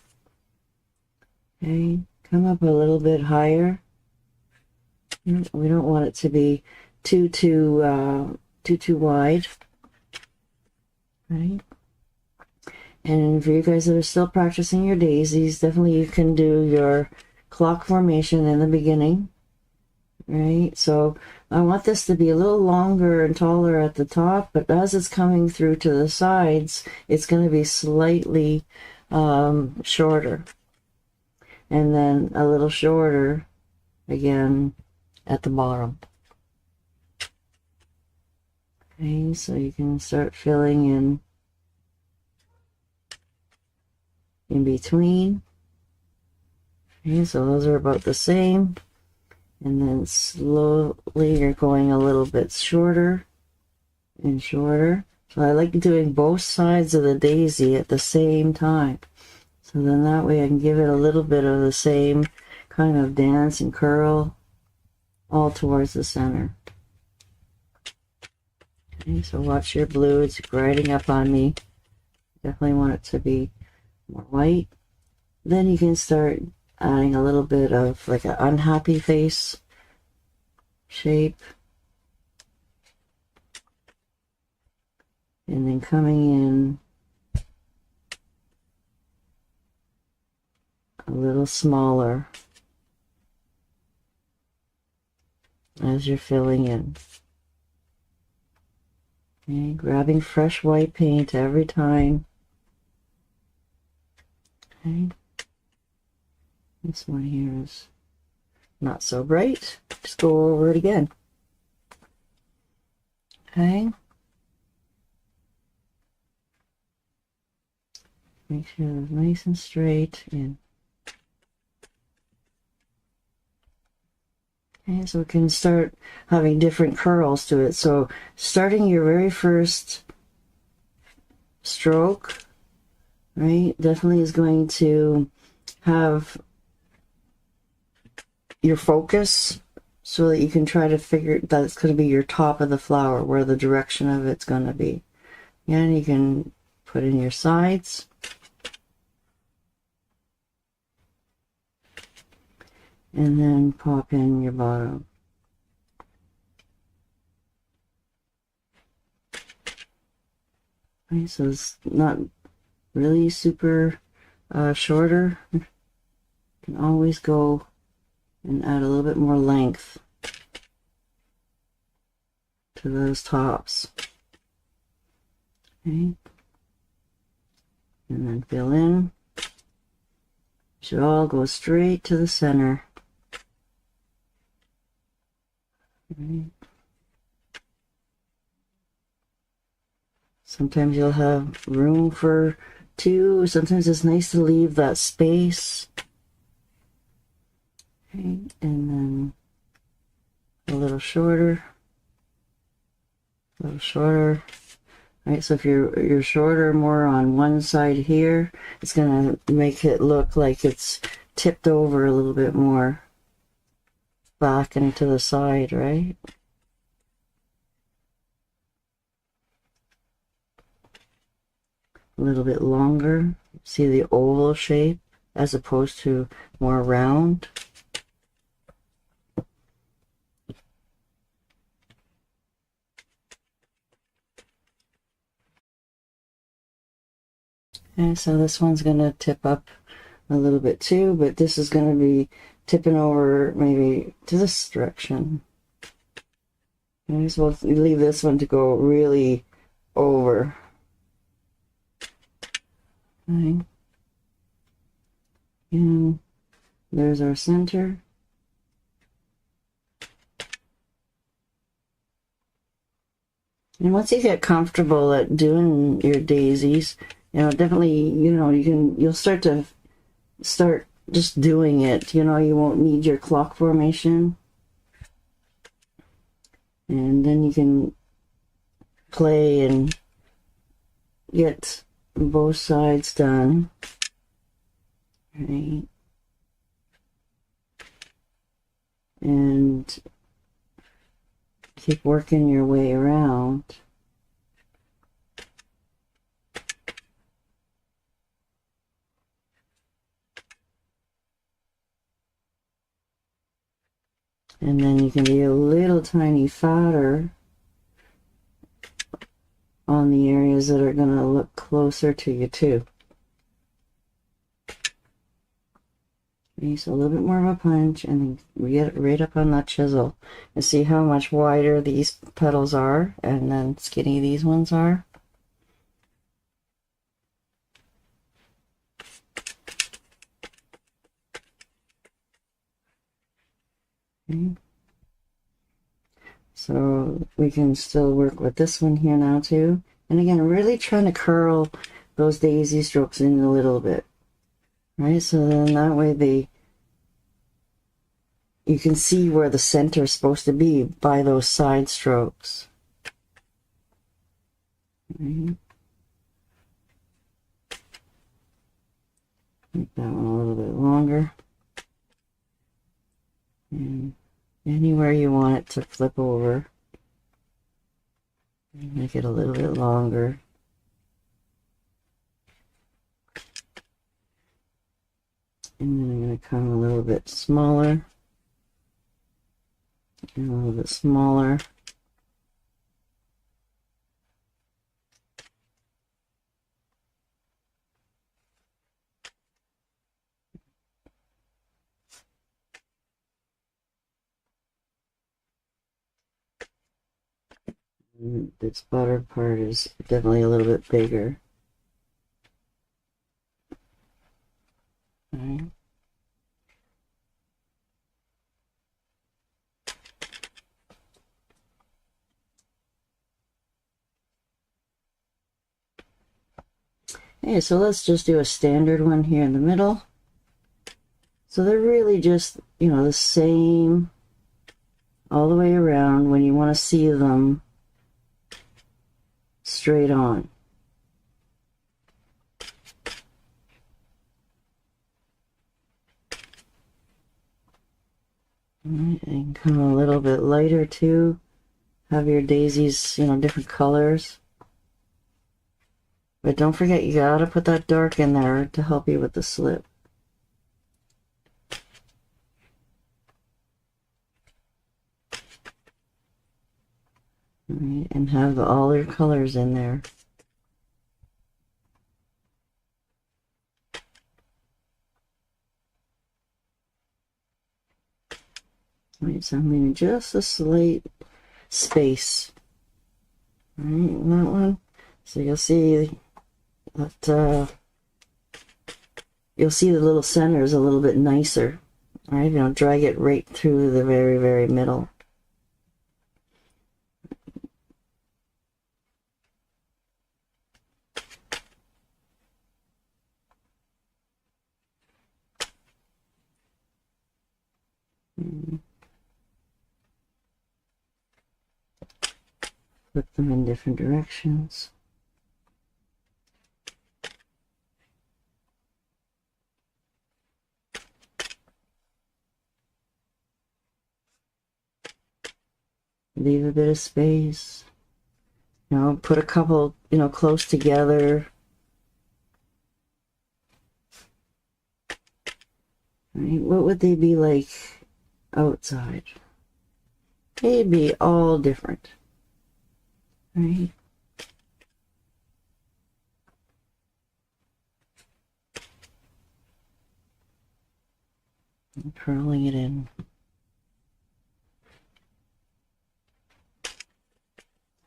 Okay. Come up a little bit higher. We don't want it to be too wide. Right. And for you guys that are still practicing your daisies, definitely you can do your clock formation in the beginning. Right. So I want this to be a little longer and taller at the top, but as it's coming through to the sides, it's going to be slightly shorter. And then a little shorter again at the bottom. Okay, so you can start filling in between. Okay, so those are about the same. And then slowly you're going a little bit shorter and shorter. So I like doing both sides of the daisy at the same time. So then that way I can give it a little bit of the same kind of dance and curl all towards the center. Okay, so watch your blue, it's grinding up on me. Definitely want it to be more white. Then you can start adding a little bit of like an unhappy face shape. And then coming in a little smaller as you're filling in. Okay, grabbing fresh white paint every time. Okay. This one here is not so bright. Just go over it again. Okay. Make sure it's nice and straight and okay, so we can start having different curls to it. So starting your very first stroke, right, definitely is going to have your focus so that you can try to figure that it's going to be your top of the flower, where the direction of it's going to be. And you can put in your sides. And then pop in your bottom. Okay, so it's not really super shorter. You can always go and add a little bit more length to those tops. Okay. And then fill in. Should all go straight to the center. Okay. Sometimes you'll have room for two. Sometimes it's nice to leave that space. Okay, and then a little shorter. A little shorter. All right, so if you're shorter more on one side here, it's gonna make it look like it's tipped over a little bit more back and to the side, right? A little bit longer. See the oval shape as opposed to more round. And so this one's going to tip up a little bit too, but this is going to be tipping over maybe to this direction. Okay, so we'll leave this one to go really over. Okay. And there's our center. And once you get comfortable at doing your daisies, you know, definitely, you know, you'll start just doing it. You know, you won't need your clock formation. And then you can play and get both sides done. Right. And keep working your way around. And then you can be a little tiny fatter on the areas that are going to look closer to you too. Okay, so a little bit more of a punch and then get right up on that chisel and see how much wider these petals are and then skinny these ones are. Okay. So we can still work with this one here now too. And again, really trying to curl those daisy strokes in a little bit. Right, so then that way you can see where the center is supposed to be by those side strokes. Right. Make that one a little bit longer. And anywhere you want it to flip over, make it a little bit longer. And then I'm going to come a little bit smaller. And a little bit smaller. And this butter part is definitely a little bit bigger. Right. Okay, so let's just do a standard one here in the middle. So they're really just, you know, the same all the way around when you want to see them straight on. Right, and come a little bit lighter too. Have your daisies, you know, different colors. But don't forget, you gotta put that dark in there to help you with the slip. Right, and have all your colors in there. Right, so I'm leaving just a slight space. Right, in that one. So you'll see that you'll see the little center is a little bit nicer. All right, you know, drag it right through the very, very middle. Flip them in different directions. Leave a bit of space. You know, put a couple, you know, close together. Right, what would they be like outside? They'd be all different. Right? And curling it in.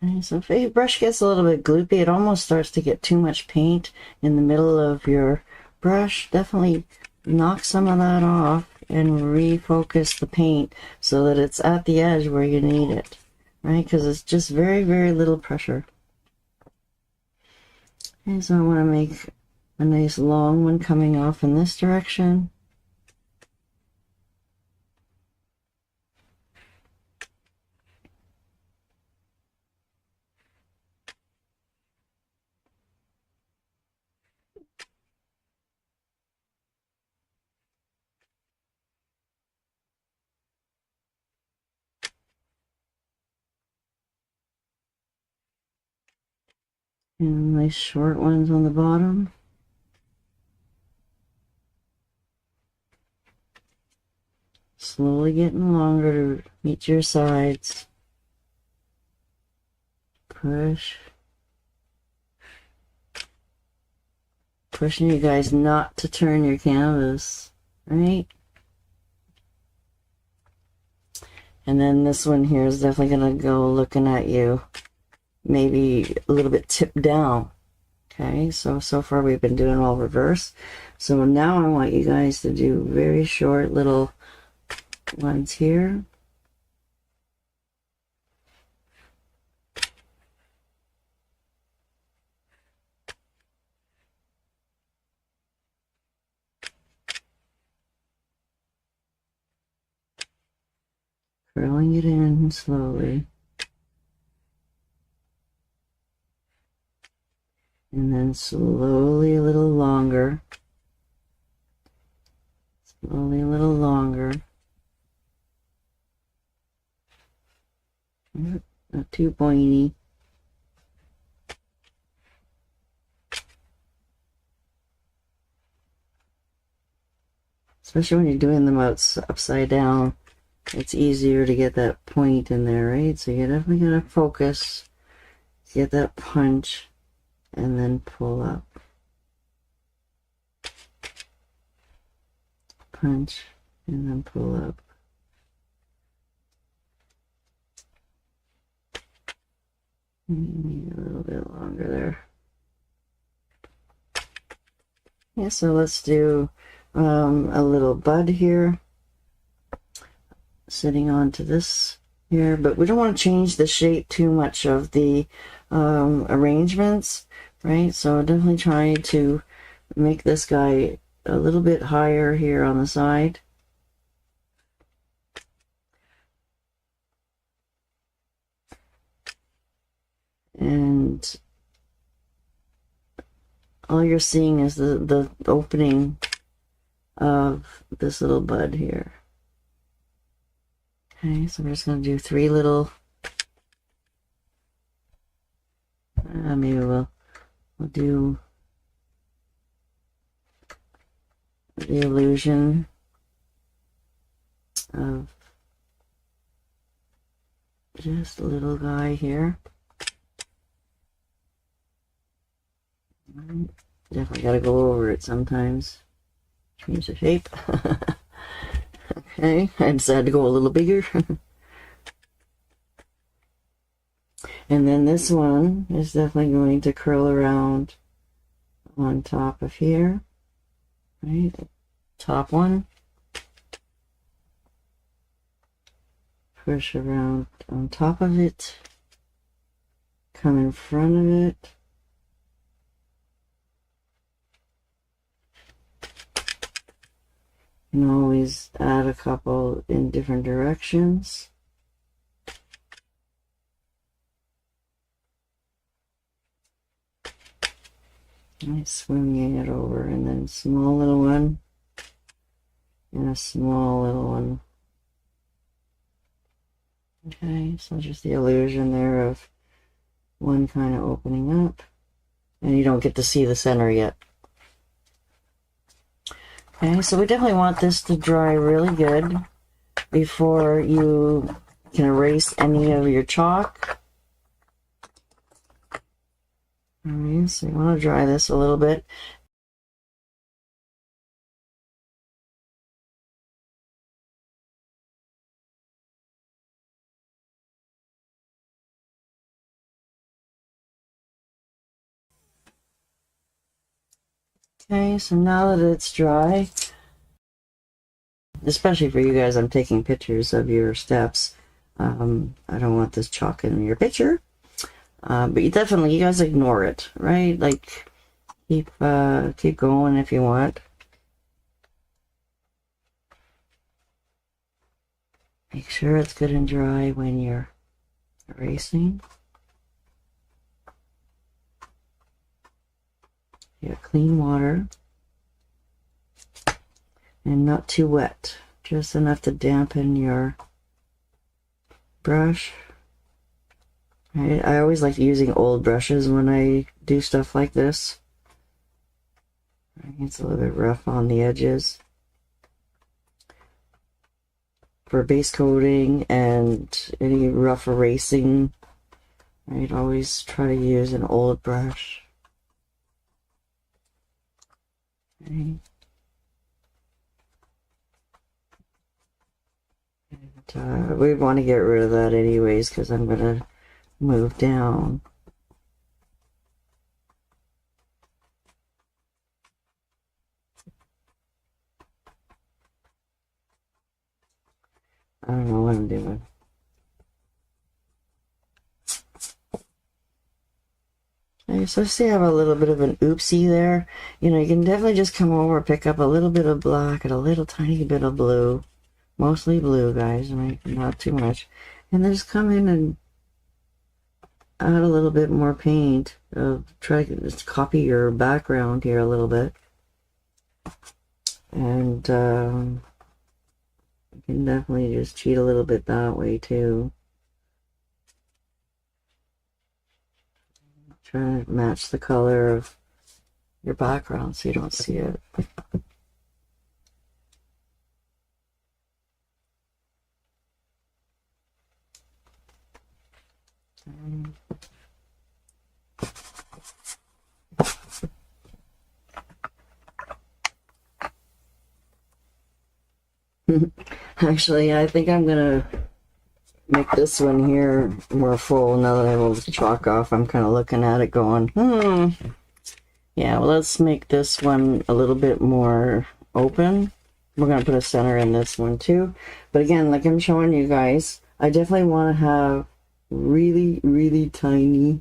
Okay, so if your brush gets a little bit gloopy, it almost starts to get too much paint in the middle of your brush. Definitely knock some of that off and refocus the paint so that it's at the edge where you need it, right? Because it's just very, very little pressure. Okay, so I want to make a nice long one coming off in this direction. And nice short ones on the bottom. Slowly getting longer to meet your sides. Push. Pushing you guys not to turn your canvas, right? And then this one here is definitely going to go looking at you, maybe a little bit tipped down. Okay, so far we've been doing all reverse. So now I want you guys to do very short little ones here. Curling it in slowly. And then slowly a little longer. Slowly a little longer. Not too pointy. Especially when you're doing them upside down. it's easier to get that point in there, right? So you're definitely going to focus, get that punch, and then pull up. Punch, and then pull up. Maybe a little bit longer there. Yeah, so let's do a little bud here, sitting onto this here, but we don't want to change the shape too much of the arrangements, right? So definitely try to make this guy a little bit higher here on the side. And all you're seeing is the opening of this little bud here. Okay, so we're just going to do 3 little, maybe we'll do the illusion of just a little guy here. Definitely got to go over it sometimes. Change the shape. Okay, I decided to go a little bigger. And then this one is definitely going to curl around on top of here. Right, top one. Push around on top of it. Come in front of it. You can always add a couple in different directions. Nice, swinging it over, and then small little one, and a small little one. Okay, so just the illusion there of one kind of opening up, and you don't get to see the center yet. Okay, so we definitely want this to dry really good before you can erase any of your chalk. Alright, so you want to dry this a little bit. Okay, so now that it's dry, especially for you guys, I'm taking pictures of your steps. I don't want this chalk in your picture, but you guys ignore it, right? Like, keep going if you want. Make sure it's good and dry when you're erasing. Yeah, clean water. And not too wet. Just enough to dampen your brush. Right? I always like using old brushes when I do stuff like this. It's a little bit rough on the edges. For base coating and any rough erasing, I'd always try to use an old brush. Okay. And, we want to get rid of that anyways because I'm going to move down. I don't know what I'm doing. Okay, so see I have a little bit of an oopsie there. You know, you can definitely just come over, pick up a little bit of black and a little tiny bit of blue. Mostly blue, guys, right? Not too much. And then just come in and add a little bit more paint. Try to just copy your background here a little bit. And you can definitely just cheat a little bit that way too. Try to match the color of your background so you don't see it. Actually, I think I'm gonna make this one here more full now that I rolled the chalk off. I'm kind of looking at it going, yeah, well, let's make this one a little bit more open. We're going to put a center in this one too. But again, like I'm showing you guys, I definitely want to have really, really tiny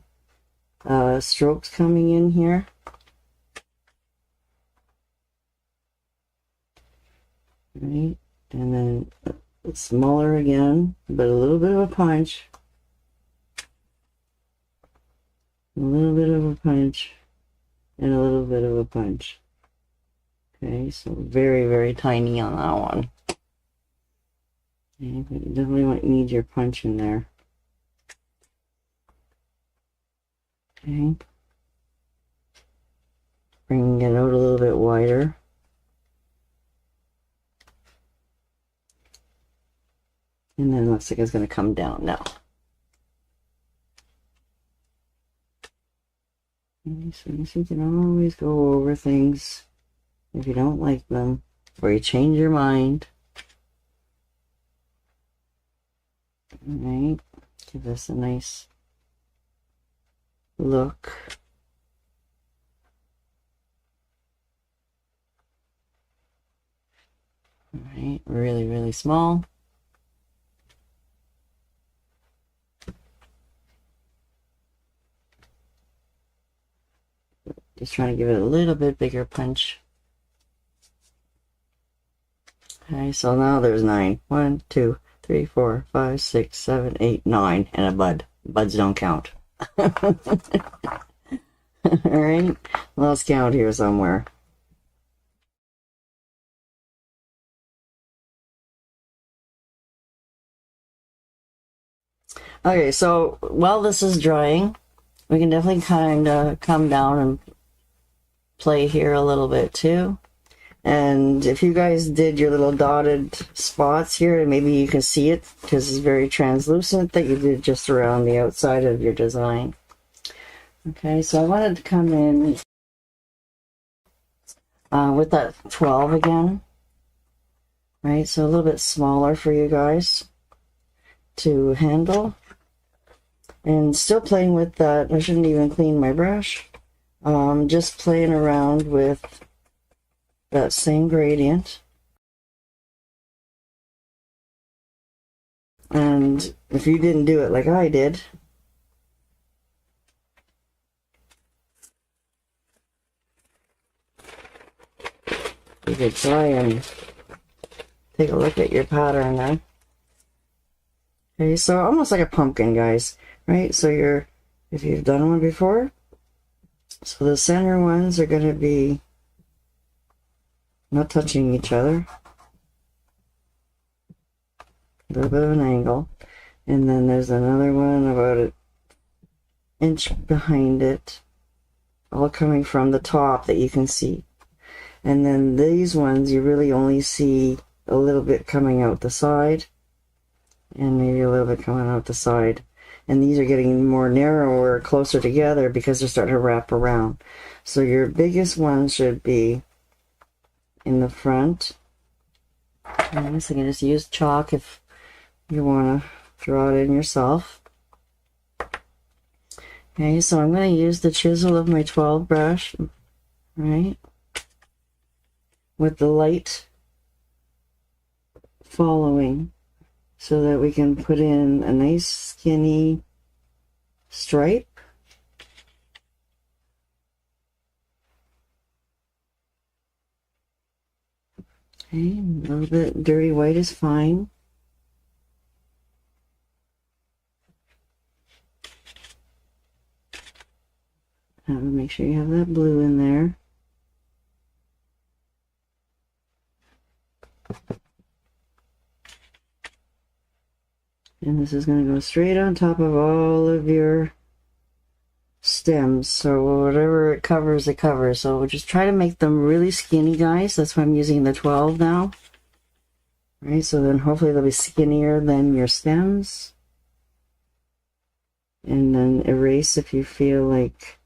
strokes coming in here. Right, and then smaller again, but a little bit of a punch. A little bit of a punch. And a little bit of a punch. Okay, so very, very tiny on that one. Okay, but you definitely need your punch in there. Okay. Bringing it out a little bit wider. And then it looks like it's going to come down now. So you can always go over things if you don't like them, or you change your mind. Alright, give this a nice look. Alright, really, really small. Just trying to give it a little bit bigger punch. Okay, so now there's 9. 1, 2, 3, 4, 5, 6, 7, 8, 9, and a bud. Buds don't count. Alright, let's count here somewhere. Okay, so while this is drying, we can definitely kind of come down and play here a little bit too. And if you guys did your little dotted spots here, and maybe you can see it because it's very translucent, that you did just around the outside of your design. Okay, so I wanted to come in with that 12 again. Right, so a little bit smaller for you guys to handle. And still playing with that, I shouldn't even clean my brush. Just playing around with that same gradient. And if you didn't do it like I did, you could try and take a look at your pattern there. Okay, so almost like a pumpkin, guys, right? So if you've done one before, so the center ones are going to be not touching each other. A little bit of an angle. And then there's another one about an inch behind it, all coming from the top that you can see. And then these ones you really only see a little bit coming out the side, and maybe a little bit coming out the side. And these are getting more narrower, closer together, because they're starting to wrap around. So your biggest one should be in the front. And so you can just use chalk if you want to draw it in yourself. Okay, so I'm going to use the chisel of my 12 brush, right, with the light following, so that we can put in a nice skinny stripe. Okay, a little bit dirty white is fine. Make sure you have that blue in there. And this is going to go straight on top of all of your stems. So whatever it covers, it covers. So we'll just try to make them really skinny, guys. That's why I'm using the 12 now. Right, so then hopefully they'll be skinnier than your stems. And then erase if you feel like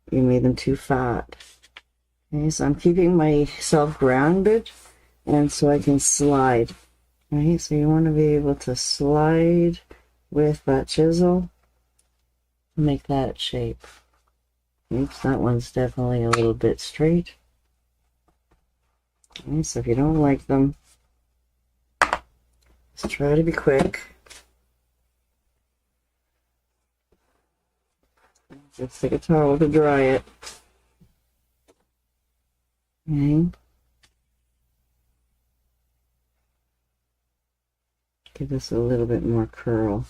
you made them too fat. Okay, so I'm keeping myself grounded and so I can slide. Right, so you want to be able to slide with that chisel, make that shape. Oops, that one's definitely a little bit straight. Okay, so if you don't like them, just try to be quick. Just take a towel to dry it. Okay. Give this a little bit more curl.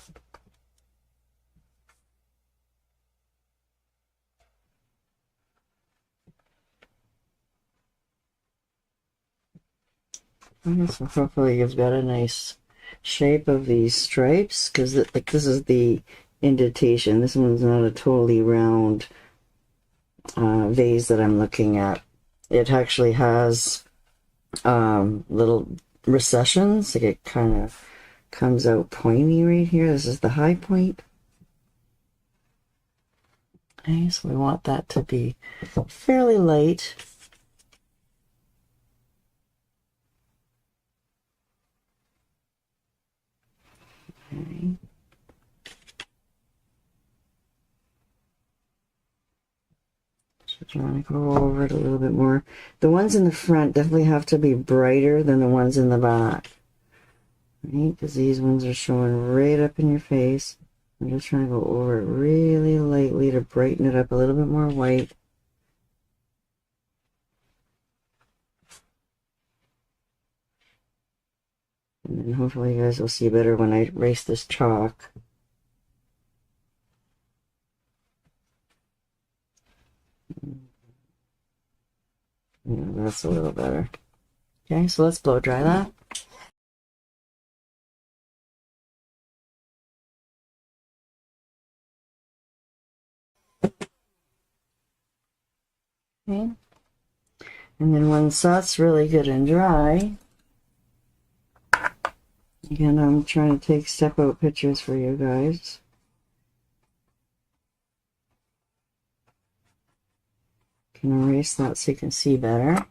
Okay, so hopefully you've got a nice shape of these stripes, because like this is the indentation. This one's not a totally round vase that I'm looking at. It actually has little recessions, like it kind of comes out pointy right here. This is the high point. Okay, so we want that to be fairly light. Okay. Just want to go over it a little bit more. The ones in the front definitely have to be brighter than the ones in the back. Right? Because these ones are showing right up in your face. I'm just trying to go over it really lightly to brighten it up a little bit more white. And then hopefully you guys will see better when I erase this chalk. Yeah, that's a little better. Okay, so let's blow dry that. Okay. And then once that's really good and dry, again, I'm trying to take step out pictures for you guys. Can erase that so you can see better.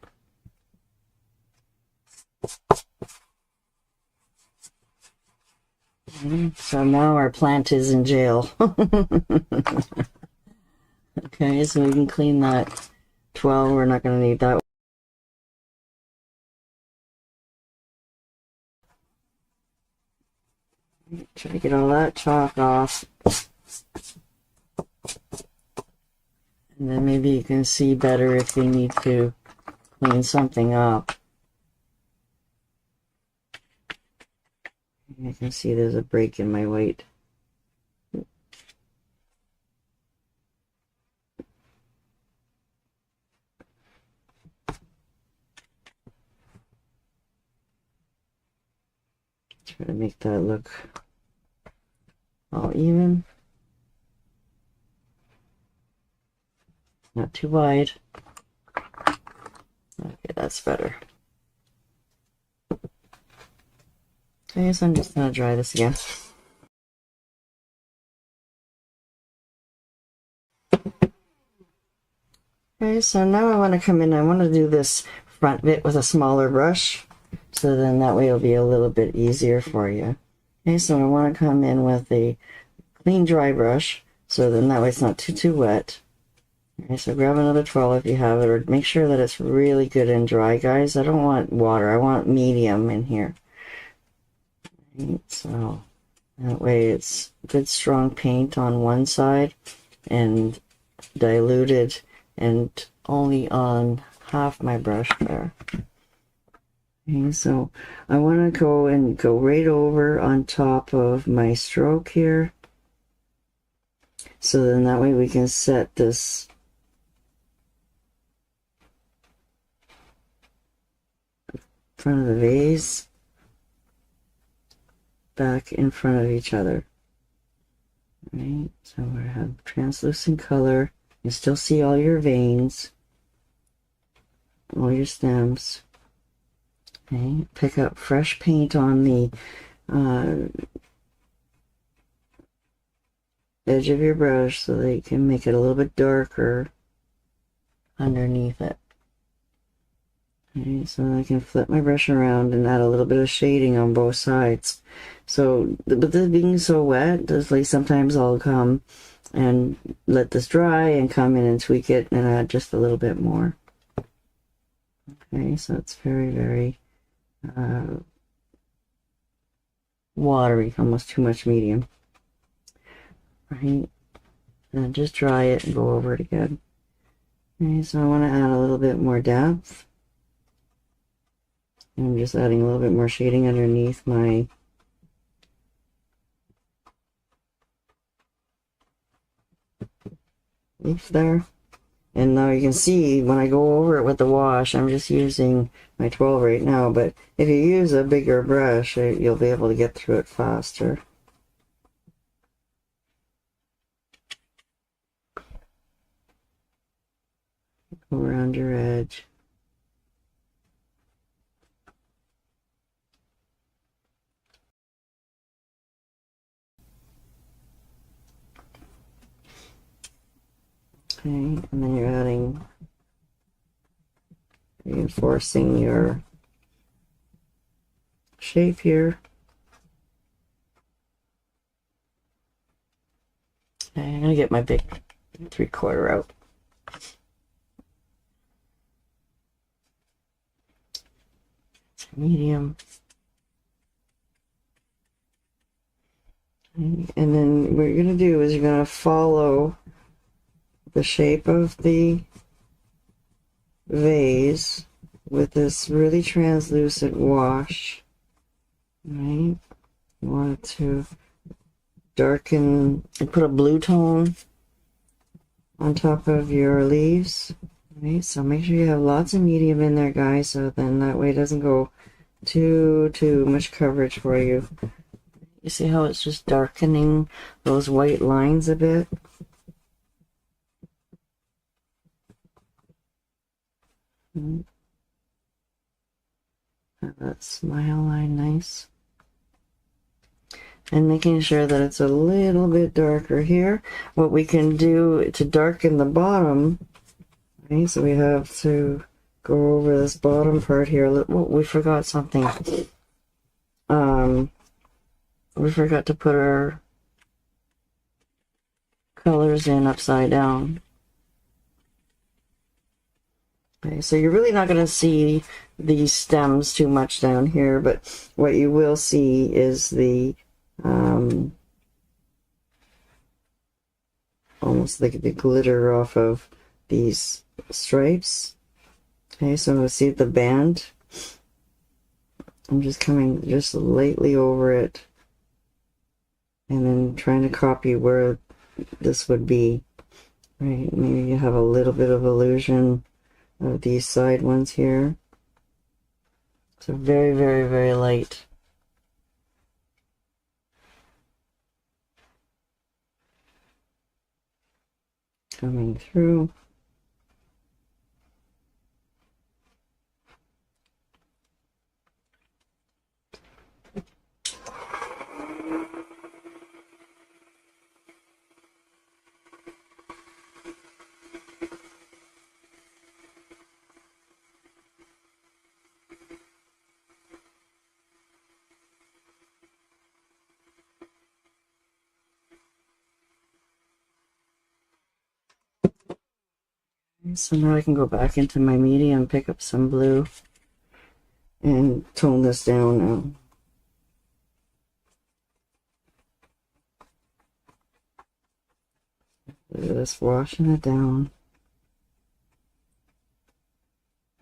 Okay, so now our plant is in jail. Okay, so we can clean that 12. We're not going to need that. Try to get all that chalk off. And then maybe you can see better if we need to clean something up. I can see there's a break in my white. Try to make that look all even. Not too wide. Okay, that's better. Okay, so I'm just going to dry this again. Okay, so now I want to come in, I want to do this front bit with a smaller brush, so then that way it'll be a little bit easier for you. Okay, so I want to come in with a clean dry brush, so then that way it's not too wet. Okay, so grab another 12 if you have it, or make sure that it's really good and dry, guys. I don't want water, I want medium in here. Right, so that way it's good strong paint on one side and diluted and only on half my brush there. Okay, so I want to go right over on top of my stroke here, so then that way we can set this front of the vase back in front of each other. Right, so we have translucent color. You still see all your veins, all your stems. Okay, pick up fresh paint on the edge of your brush so that you can make it a little bit darker underneath it. Okay, so I can flip my brush around and add a little bit of shading on both sides. So, but this being so wet, just like sometimes I'll come and let this dry and come in and tweak it and add just a little bit more. Okay, so it's very, very watery, almost too much medium. Right, and just dry it and go over it again. Okay, so I want to add a little bit more depth. I'm just adding a little bit more shading underneath my leaf there. And now you can see when I go over it with the wash, I'm just using my 12 right now, but if you use a bigger brush, you'll be able to get through it faster. Go around your edge. Okay, and then you're adding, reinforcing your shape here. Okay, I'm gonna get my big 3/4 out. It's medium. Okay, and then what you're gonna do is you're gonna follow the shape of the vase with this really translucent wash. Right, you want it to darken and put a blue tone on top of your leaves. Right, so make sure you have lots of medium in there, guys, so then that way it doesn't go too much coverage for you. You see how it's just darkening those white lines a bit? Have that smile line nice. And making sure that it's a little bit darker here. What we can do to darken the bottom, okay, so we have to go over this bottom part here. Oh, we forgot something. We forgot to put our colors in upside down. Okay, so you're really not going to see these stems too much down here, but what you will see is the almost like the glitter off of these stripes. Okay, so we'll see the band. I'm just coming just lightly over it and then trying to copy where this would be. Right, maybe you have a little bit of illusion of these side ones here. So very, very, very light. Coming through. So now I can go back into my medium, pick up some blue, and tone this down now. Just washing it down.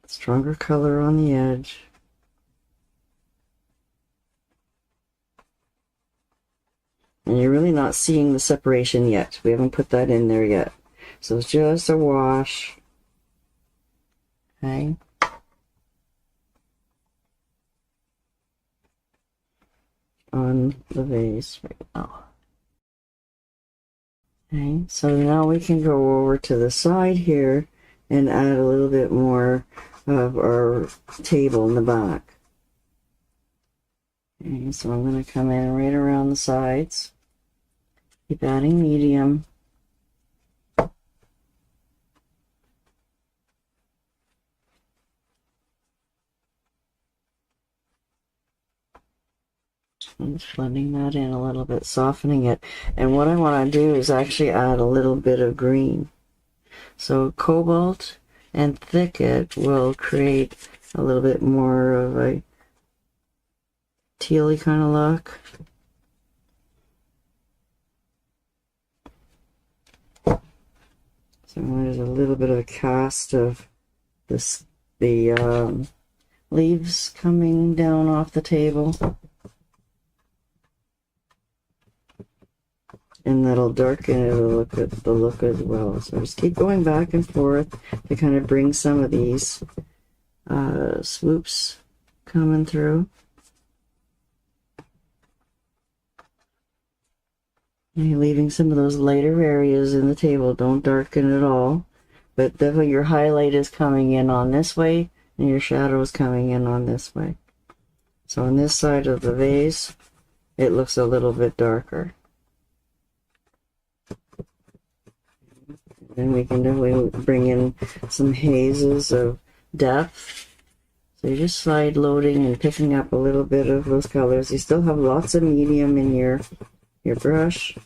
Stronger color on the edge. And you're really not seeing the separation yet. We haven't put that in there yet. So it's just a wash. Okay. On the vase right now. Okay, so now we can go over to the side here and add a little bit more of our table in the back. Okay, so I'm going to come in right around the sides. Keep adding medium. I'm blending that in a little bit, softening it. And what I want to do is actually add a little bit of green. So cobalt and thicket will create a little bit more of a tealy kind of look. So there's a little bit of a cast of this, the leaves coming down off the table. And that'll darken the look as well. So just keep going back and forth to kind of bring some of these swoops coming through. And you're leaving some of those lighter areas in the table. Don't darken it all. But definitely your highlight is coming in on this way, and your shadow is coming in on this way. So on this side of the vase, it looks a little bit darker. And we can definitely bring in some hazes of depth. So you're just side loading and picking up a little bit of those colors. You still have lots of medium in your brush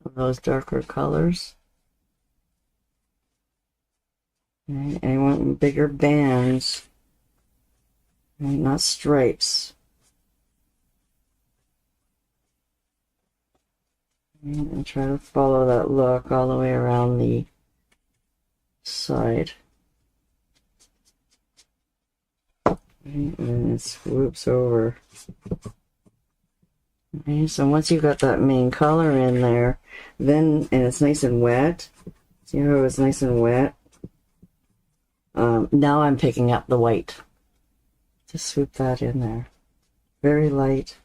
of those darker colors. Okay, and I want bigger bands, right, not stripes. And try to follow that look all the way around the side. And it swoops over. Okay, so once you've got that main color in there, then, and it's nice and wet, see how it's nice and wet? Now I'm picking up the white. Just swoop that in there. Very light.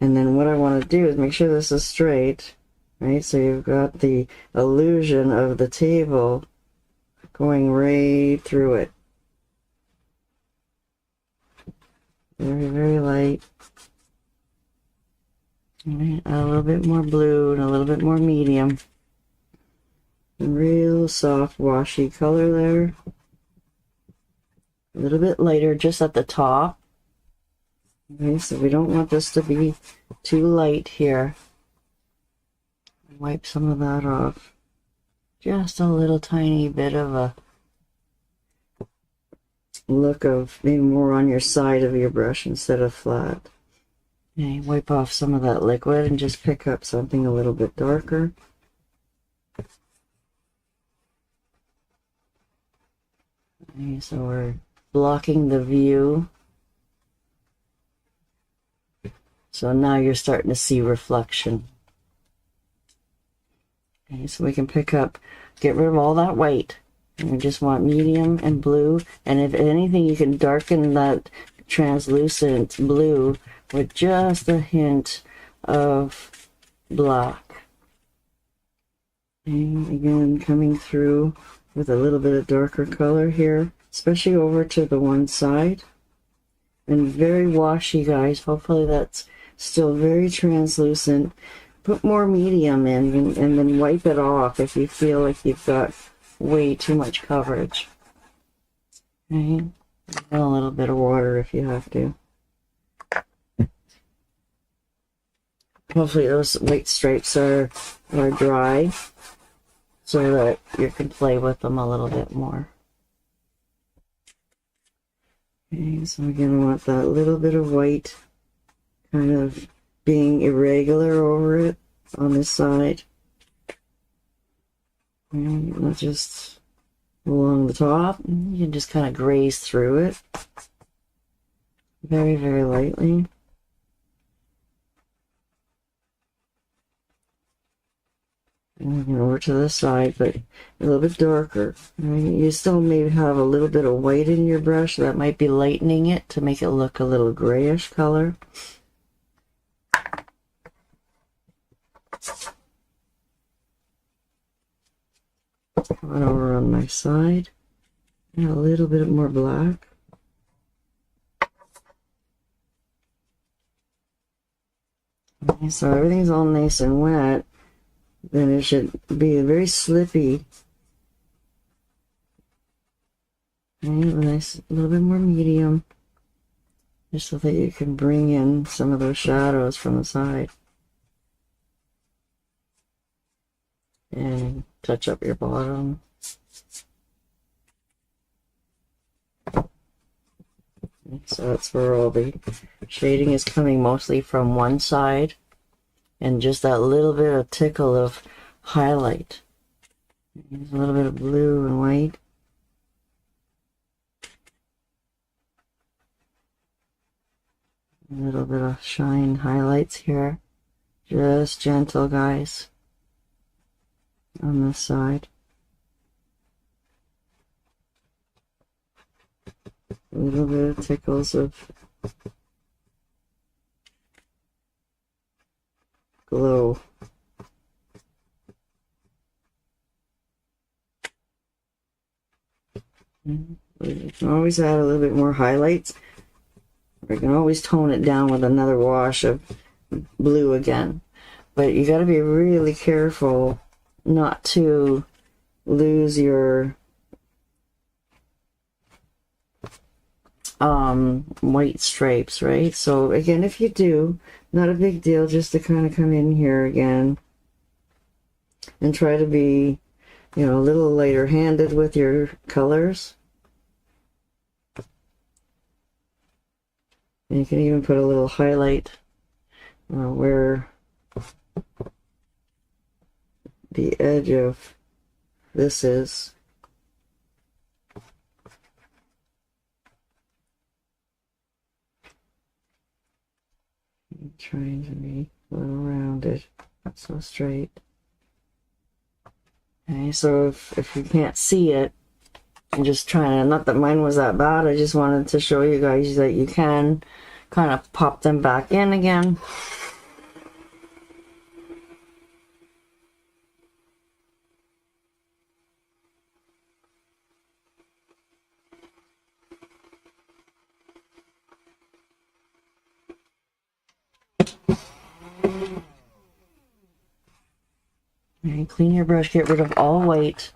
And then what I want to do is make sure this is straight, right? So you've got the illusion of the table going right through it. Very, very light. All right, add a little bit more blue and a little bit more medium. Real soft, washy color there. A little bit lighter just at the top. Okay, so we don't want this to be too light here. Wipe some of that off. Just a little tiny bit of a look of maybe more on your side of your brush instead of flat. Okay, wipe off some of that liquid and just pick up something a little bit darker. Okay, so we're blocking the view. So now you're starting to see reflection. Okay, so we can pick up, get rid of all that white. And we just want medium and blue. And if anything, you can darken that translucent blue with just a hint of black. And again, coming through with a little bit of darker color here, especially over to the one side. And very washy, guys. Hopefully that's still very translucent. Put more medium in and then wipe it off if you feel like you've got way too much coverage. Okay, add a little bit of water if you have to. Hopefully those white stripes are dry so that you can play with them a little bit more. Okay, so again, I want that little bit of white kind of being irregular over it on this side. And not just along the top. You can just kind of graze through it. Very, very lightly. And over to the side, but a little bit darker. Right? You still may have a little bit of white in your brush. That might be lightening it to make it look a little grayish color. Come over on my side. And a little bit more black. Okay, so everything's all nice and wet. Then it should be very slippy. Okay, nice, a little bit more medium. just so that you can bring in some of those shadows from the side. And touch up your bottom. So that's where all the shading is coming, mostly from one side. And just that little bit of tickle of highlight. There's a little bit of blue and white. A little bit of shine highlights here. Just gentle, guys, on this side. A little bit of tickles of glow. We can always add a little bit more highlights. We can always tone it down with another wash of blue again. But you got to be really careful not to lose your white stripes, right? So again, if you do, not a big deal, just to kind of come in here again and try to be, you know, a little lighter handed with your colors. And you can even put a little highlight where the edge of this is. I'm trying to be a little rounded, not so straight. Okay, so if you can't see it, I'm just trying to, not that mine was that bad, I just wanted to show you guys that you can kind of pop them back in again. And clean your brush, get rid of all white.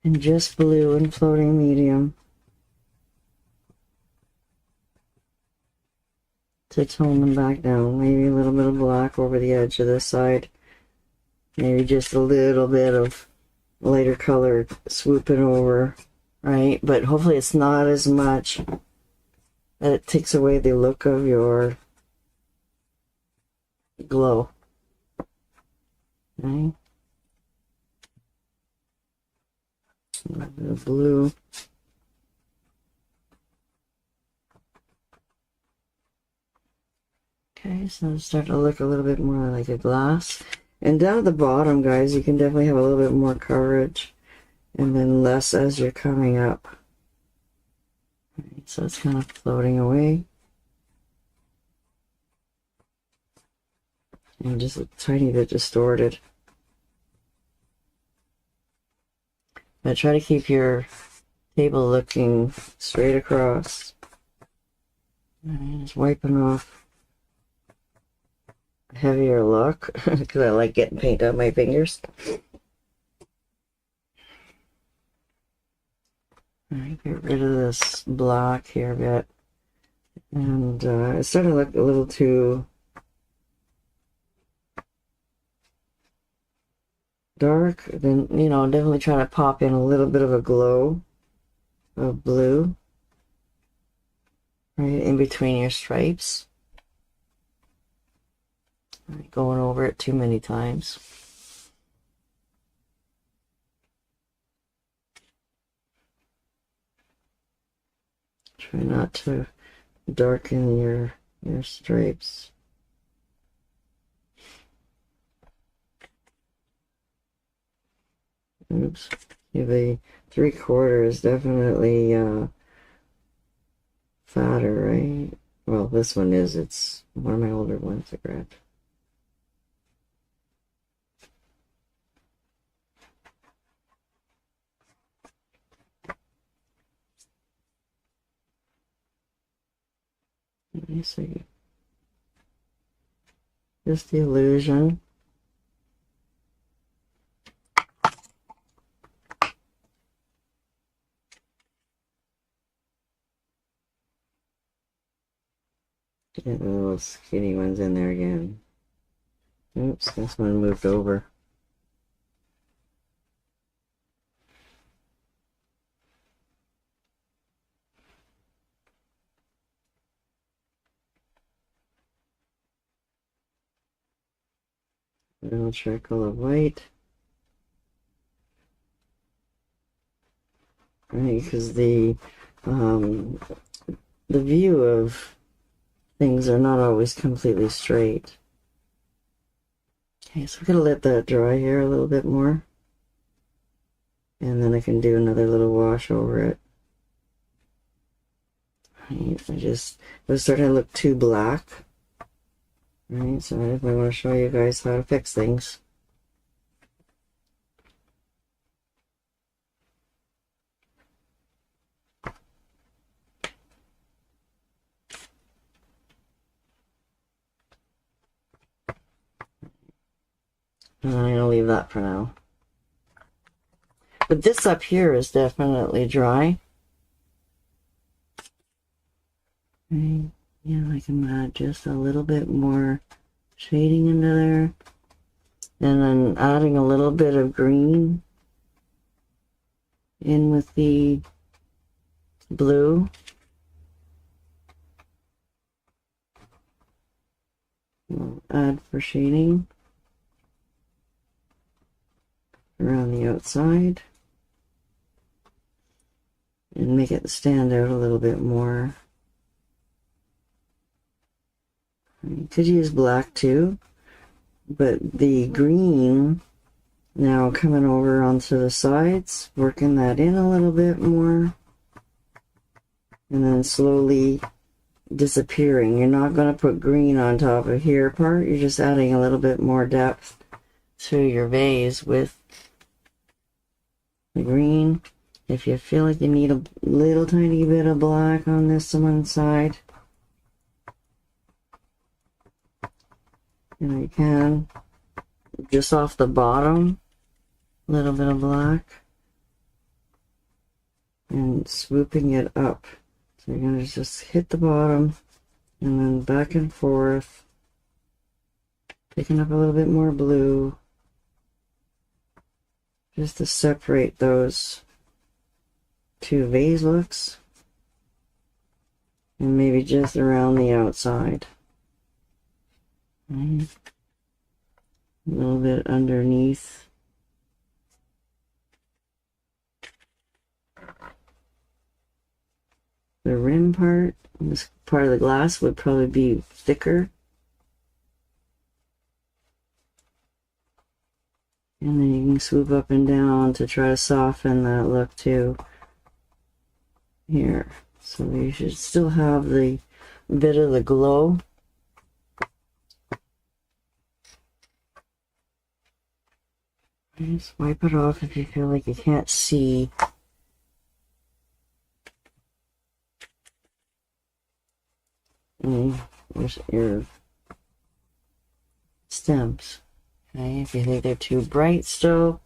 And just blue and floating medium to tone them back down. Maybe a little bit of black over the edge of this side. Maybe just a little bit of lighter color swooping over, right? But hopefully it's not as much that it takes away the look of your glow. Okay. A little bit of blue. Okay, so it's starting to look a little bit more like a glass. And down at the bottom, guys, you can definitely have a little bit more coverage and then less as you're coming up. Right, so it's kind of floating away. And just a tiny bit distorted. But try to keep your table looking straight across. And just wiping off a heavier look because I like getting paint on my fingers. Alright, get rid of this black here a bit. And it's starting to look a little too dark. Then, you know, definitely trying to pop in a little bit of a glow of blue right in between your stripes. Right, going over it too many times. Try not to darken your stripes. Oops. Yeah, the 3/4 is definitely fatter, right? Well, this one is. It's one of my older ones I grabbed. Let me see. Just the illusion. Get the little skinny ones in there again. Oops, this one moved over. A little trickle of white. Right, because the view of things are not always completely straight. Okay, so I'm gonna let that dry here a little bit more. And then I can do another little wash over it. Right, it was starting to look too black. Right, so I want to show you guys how to fix things. And I'm gonna leave that for now. But this up here is definitely dry. Right. Yeah, I can add just a little bit more shading into there. And then adding a little bit of green in with the blue. We'll add for shading around the outside. And make it stand out a little bit more. You could use black too, but the green now coming over onto the sides, working that in a little bit more, and then slowly disappearing. You're not going to put green on top of here part, you're just adding a little bit more depth to your vase with the green. If you feel like you need a little tiny bit of black on this one side, you can. Just off the bottom, a little bit of black, and swooping it up. So you're going to just hit the bottom, and then back and forth, picking up a little bit more blue, just to separate those two vase looks, and maybe just around the outside. A little bit underneath. The rim part, this part of the glass would probably be thicker. And then you can swoop up and down to try to soften that look too. Here. So you should still have the bit of the glow. Just wipe it off if you feel like you can't see. There's your stems. Okay, if you think they're too bright still,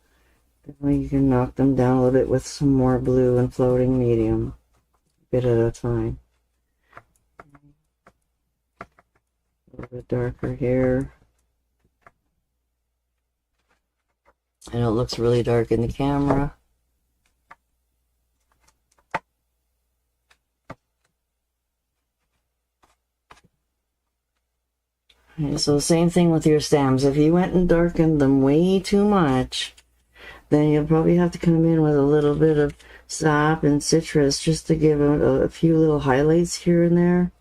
then you can knock them down a little bit with some more blue and floating medium, a bit at a time. A little bit darker here. I know it looks really dark in the camera. Okay, so same thing with your stems. If you went and darkened them way too much, then you'll probably have to come in with a little bit of sap and citrus just to give it a few little highlights here and there.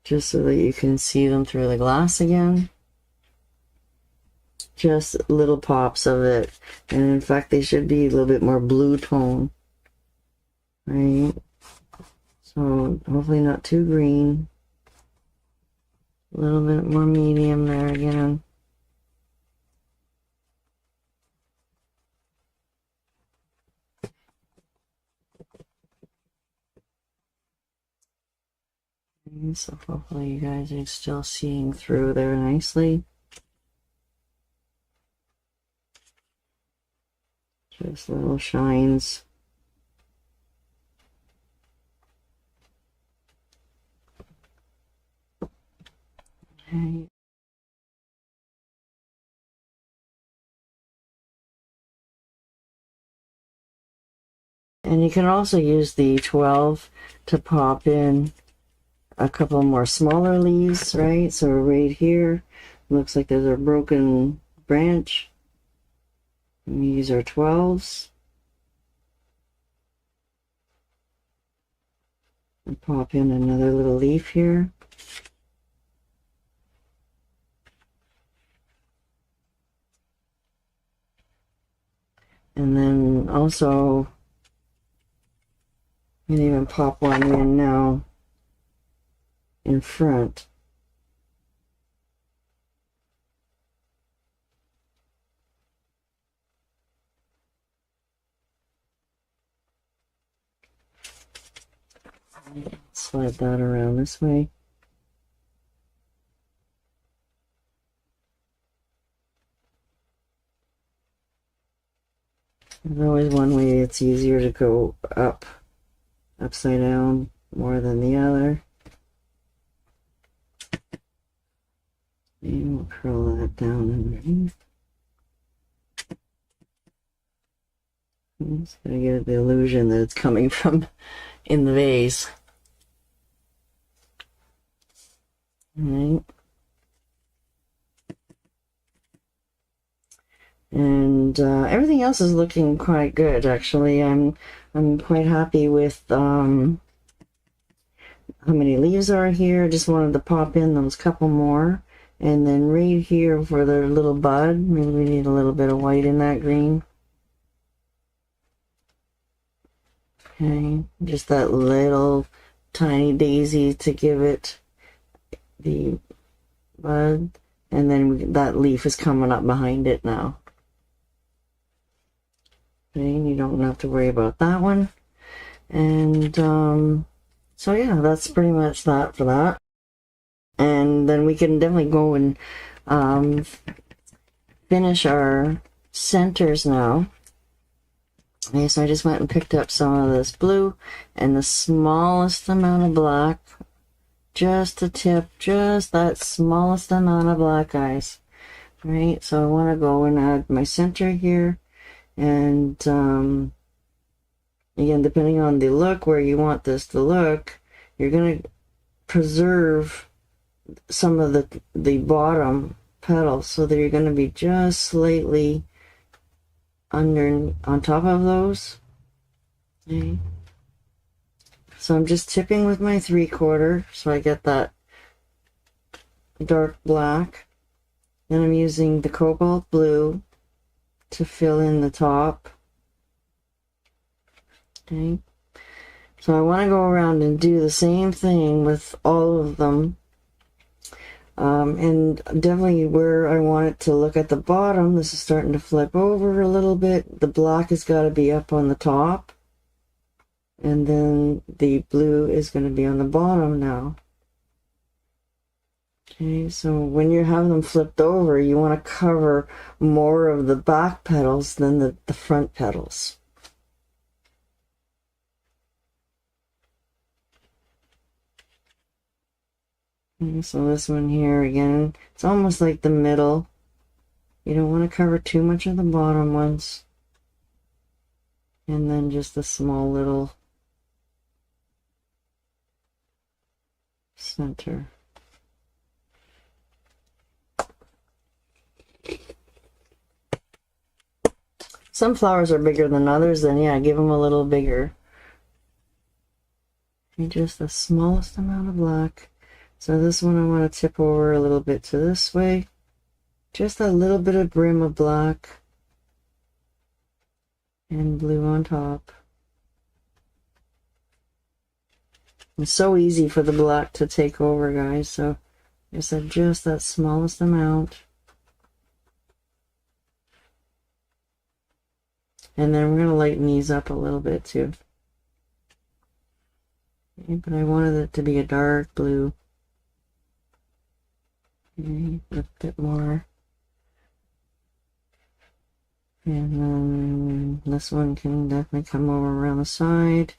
Just so that you can see them through the glass again. Just little pops of it. And in fact, they should be a little bit more blue tone. Right? So hopefully not too green. A little bit more medium there again. Okay, so hopefully you guys are still seeing through there nicely. Just little shines. Okay. And you can also use the 12 to pop in a couple more smaller leaves, right? So right here, looks like there's a broken branch. And these are 12s. And pop in another little leaf here. And then also, you can even pop one in now in front. Slide that around this way. There's always one way it's easier to go upside down more than the other. And we'll curl that down underneath. Just gotta get the illusion that it's coming from in the vase. Alright. And everything else is looking quite good, actually. I'm quite happy with how many leaves are here. Just wanted to pop in those couple more. And then right here for the little bud, maybe we need a little bit of white in that green. Okay, just that little tiny daisy to give it the bud. And then that leaf is coming up behind it now. Okay, you don't have to worry about that one. And so yeah, that's pretty much that for that. And then we can definitely go and finish our centers now. Okay, so I just went and picked up some of this blue and the smallest amount of black, just a tip, just that smallest amount of black, guys. Right, so I want to go and add my center here. And again, depending on the look, where you want this to look, you're going to preserve some of the bottom petals so that you're going to be just slightly under on top of those. Okay. So I'm just tipping with my 3/4 so I get that dark black. Then I'm using the cobalt blue to fill in the top. Okay, so I want to go around and do the same thing with all of them. And definitely where I want it to look at the bottom, this is starting to flip over a little bit. The black has got to be up on the top. And then the blue is going to be on the bottom now. Okay, so when you have them flipped over, you want to cover more of the back petals than the front petals. Okay, so this one here, again, it's almost like the middle. You don't want to cover too much of the bottom ones. And then just a small little center. Some flowers are bigger than others, then yeah, give them a little bigger. And just the smallest amount of black. So this one I want to tip over a little bit to this way. Just a little bit of brim of black. And blue on top. It's so easy for the black to take over, guys, so just adjust that smallest amount. And then we're going to lighten these up a little bit too. Okay, but I wanted it to be a dark blue. Okay, a bit more. And then this one can definitely come over around the side.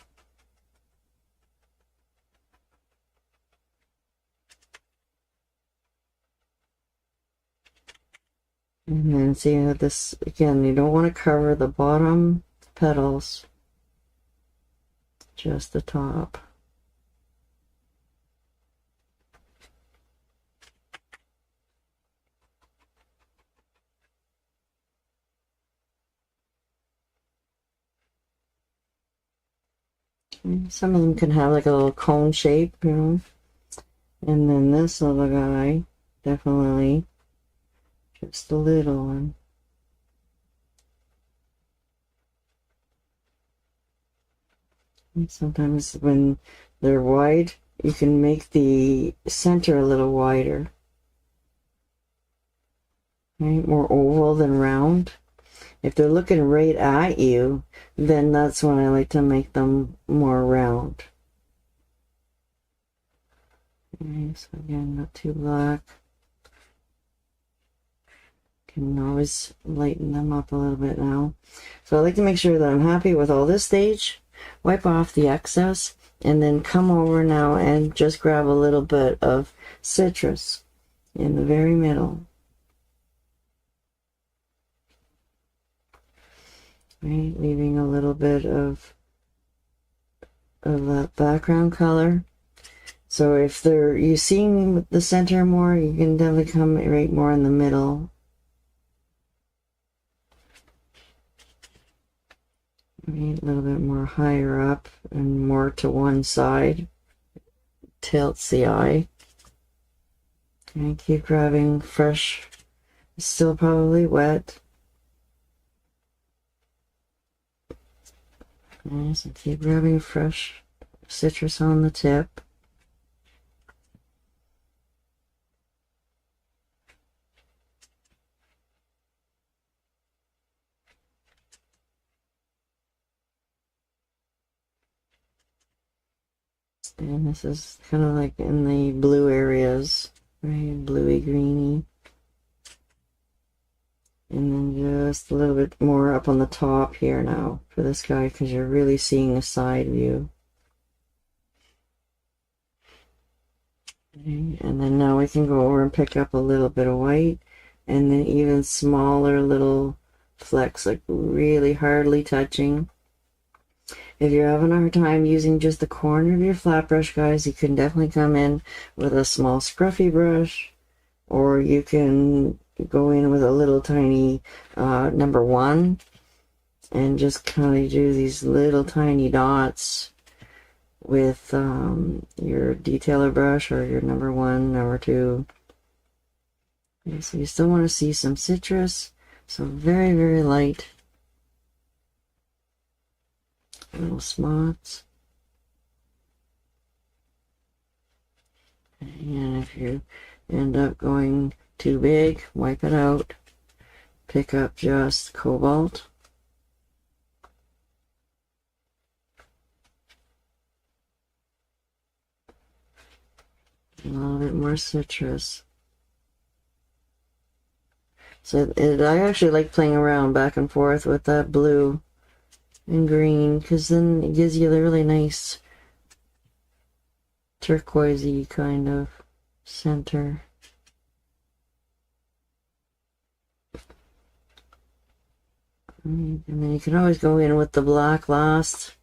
And then see how this, again, you don't want to cover the bottom petals, just the top. Some of them can have like a little cone shape, you know. And then this little guy, definitely just a little one. And sometimes when they're wide, you can make the center a little wider. Right? More oval than round. If they're looking right at you, then that's when I like to make them more round. Okay, so again, not too black. Can always lighten them up a little bit now. So I like to make sure that I'm happy with all this stage. Wipe off the excess, and then come over now and just grab a little bit of citrus in the very middle. Right, leaving a little bit of that background color. So if you seeing the center more, you can definitely come right more in the middle. Right, a little bit more higher up and more to one side. Tilts the eye. And keep grabbing fresh, still probably wet. Okay, so keep grabbing fresh citrus on the tip. And this is kind of like in the blue areas, right? Bluey greeny. And then just a little bit more up on the top here now for this guy, because you're really seeing a side view. Okay, and then now we can go over and pick up a little bit of white, and then even smaller little flecks, like really hardly touching. If you're having a hard time using just the corner of your flat brush, guys, you can definitely come in with a small scruffy brush, or you can go in with a little tiny number 1 and just kind of do these little tiny dots with your detailer brush or your number 1, number 2. Okay, so you still want to see some citrus, so very, very light little spots. And if you end up going too big, wipe it out. Pick up just cobalt. A little bit more citrus. So I actually like playing around back and forth with that blue and green, because then it gives you a really nice turquoisey kind of center. And then you can always go in with the black last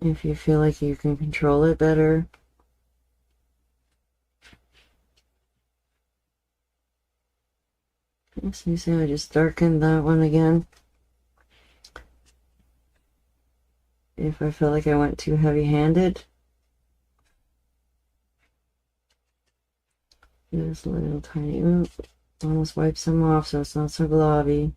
if you feel like you can control it better. So you see I just darkened that one again. If I feel like I went too heavy-handed, just a little tiny, oops, almost wipe some off so it's not so globby.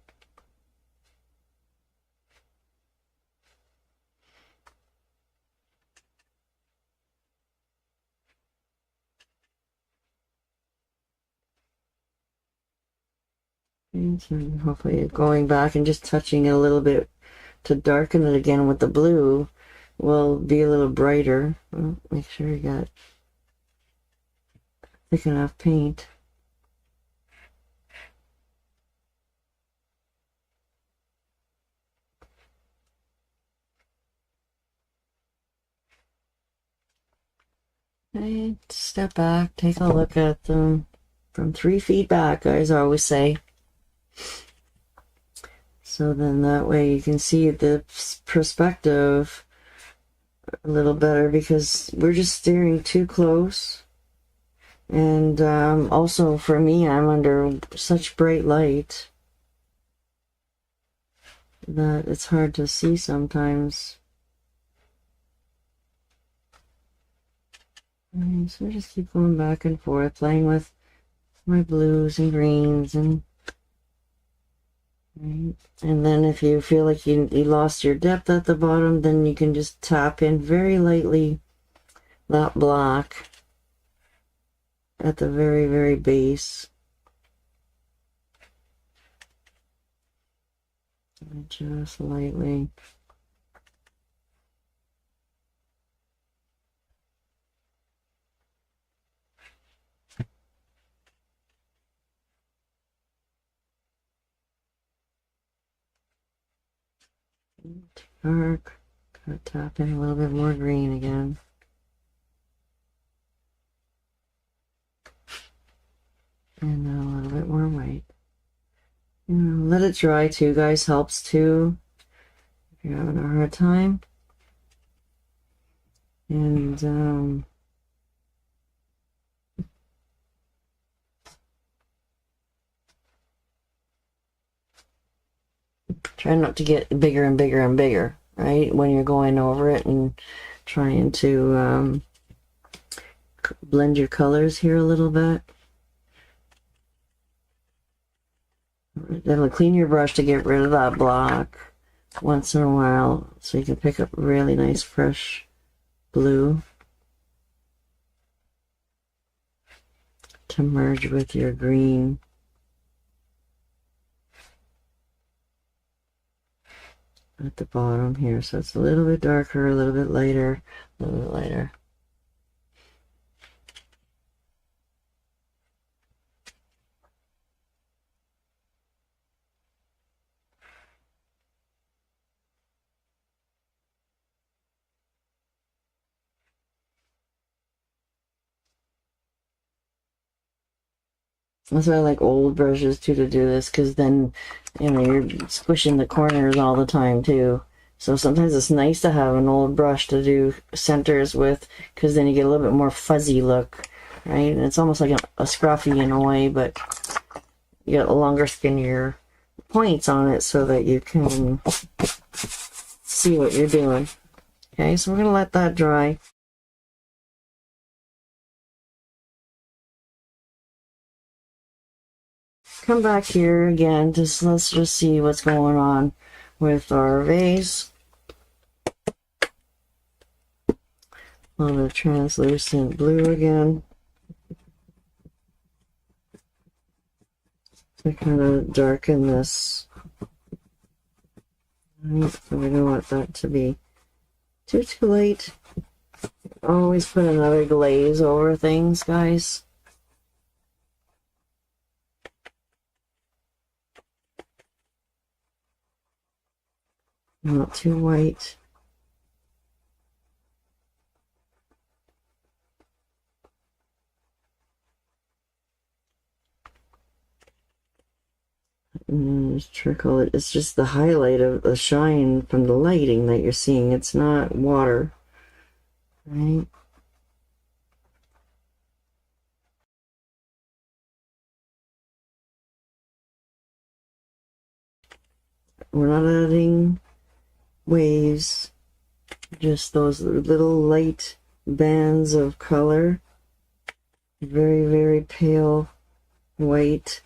And so hopefully going back and just touching it a little bit to darken it again with the blue will be a little brighter. Well, make sure you got thick enough paint. Okay, step back, take a look at them. from 3 feet back, guys, I always say. So then that way you can see the perspective a little better, because we're just staring too close. And also for me, I'm under such bright light that it's hard to see sometimes. And so I just keep going back and forth, playing with my blues and greens, and right. And then if you feel like you lost your depth at the bottom, then you can just tap in very lightly that black at the very, very base. And just lightly. Dark. Gotta tap in a little bit more green again. And then a little bit more white. Let it dry too, guys, helps too if you're having a hard time. And try not to get bigger and bigger and bigger, right, when you're going over it and trying to blend your colors here a little bit. Definitely clean your brush to get rid of that black once in a while, so you can pick up really nice fresh blue to merge with your green. At the bottom here, so it's a little bit darker, a little bit lighter, a little bit lighter. That's why I like old brushes too to do this, because then, you know, you're squishing the corners all the time too. So sometimes it's nice to have an old brush to do centers with, because then you get a little bit more fuzzy look, right? And it's almost like a scruffy in a way, but you get a longer, skinnier points on it so that you can see what you're doing. Okay, so we're going to let that dry. Come back here again, let's just see what's going on with our vase. A little bit of translucent blue again to kind of darken this. Right, so we don't want that to be too light. Always put another glaze over things, guys. Not too white. And just trickle it. It's just the highlight of the shine from the lighting that you're seeing. It's not water, right? We're not adding waves, just those little light bands of color. Very, very pale white,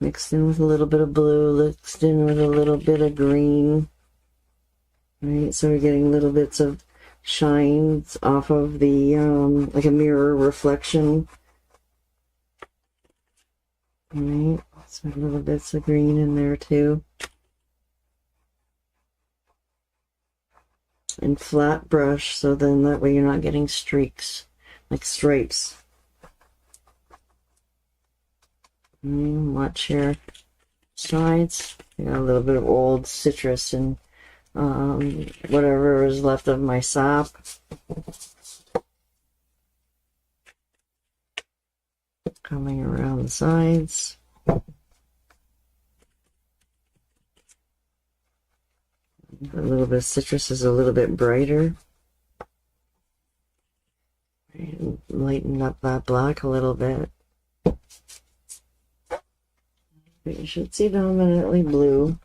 mixed in with a little bit of blue, mixed in with a little bit of green. Right, so we're getting little bits of shines off of the, like a mirror reflection. Right, so little bits of green in there too. And flat brush, so then that way you're not getting streaks, like stripes. Watch your sides. I got a little bit of old citrus and whatever is left of my sap. Coming around the sides. A little bit of citrus is a little bit brighter. And lighten up that black a little bit. You should see dominantly blue.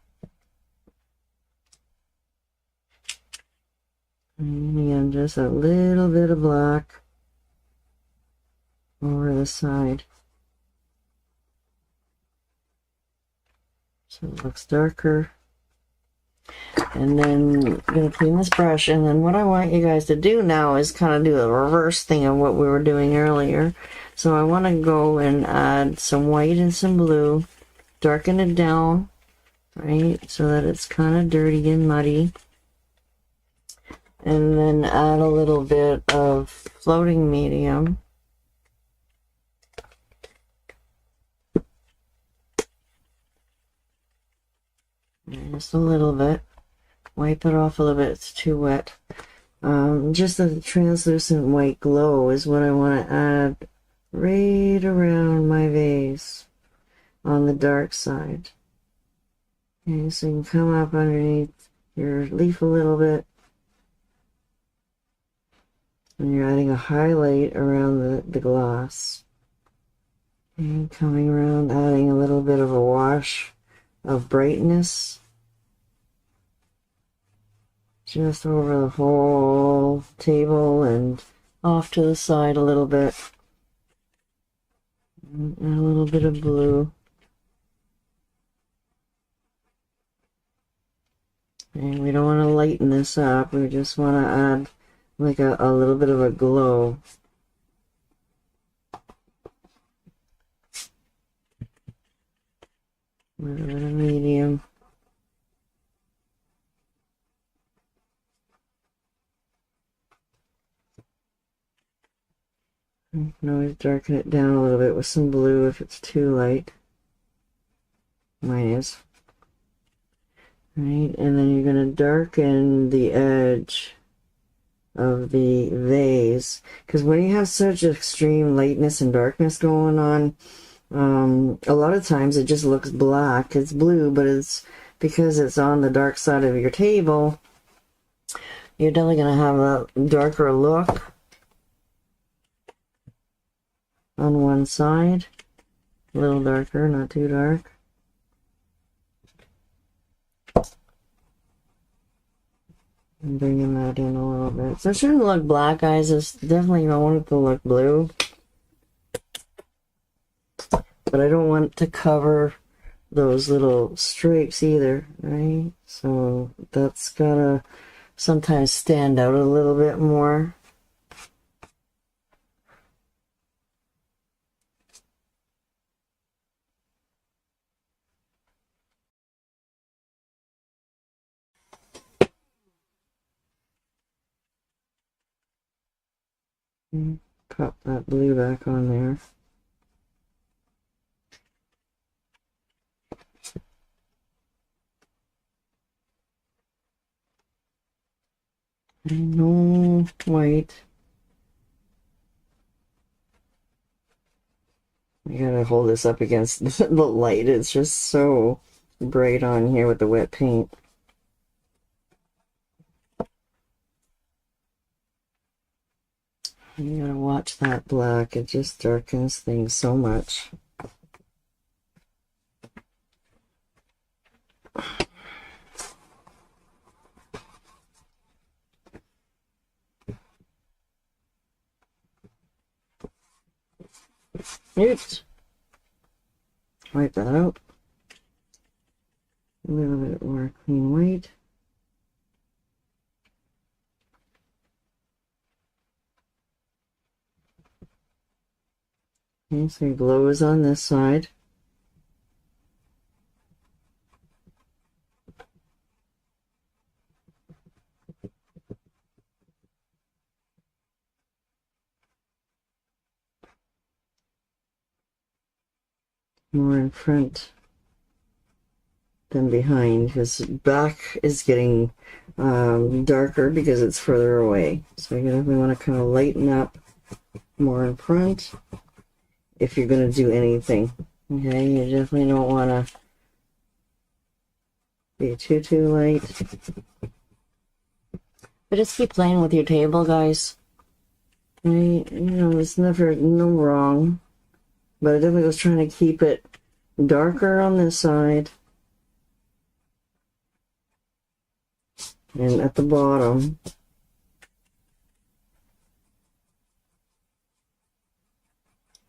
And again, just a little bit of black over the side. So it looks darker. And then I'm going to clean this brush. And then what I want you guys to do now is kind of do a reverse thing of what we were doing earlier. So I want to go and add some white and some blue. Darken it down, right, so that it's kind of dirty and muddy. And then add a little bit of floating medium. Just a little bit. Wipe it off a little bit, it's too wet. Just a translucent white glow is what I want to add right around my vase on the dark side. Okay, so you can come up underneath your leaf a little bit. And you're adding a highlight around the gloss. And coming around, adding a little bit of a wash of brightness. Just over the whole table and off to the side a little bit. And a little bit of blue. And we don't want to lighten this up. We just want to add like a little bit of a glow. A little bit of medium. You can always darken it down a little bit with some blue if it's too light. Mine is. Right, and then you're going to darken the edge of the vase, because when you have such extreme lightness and darkness going on, a lot of times it just looks black. It's blue, but it's because it's on the dark side of your table. You're definitely going to have a darker look on one side, a little darker, not too dark. I'm bringing that in a little bit. So it shouldn't look black, guys. It's definitely, I want it to look blue. But I don't want to cover those little stripes either, right? So that's gotta sometimes stand out a little bit more. Pop that blue back on there. And no white. I gotta hold this up against the light. It's just so bright on here with the wet paint. You gotta watch that black. It just darkens things so much. Oops. Wipe that out. A little bit more clean white. Okay, so your glow is on this side. More in front than behind, because back is getting darker because it's further away. So we want to kind of lighten up more in front. if you're going to do anything. Okay, you definitely don't want to be too light. But just keep playing with your table, guys. Right? You know, there's never no wrong. But I definitely was trying to keep it darker on this side. And at the bottom.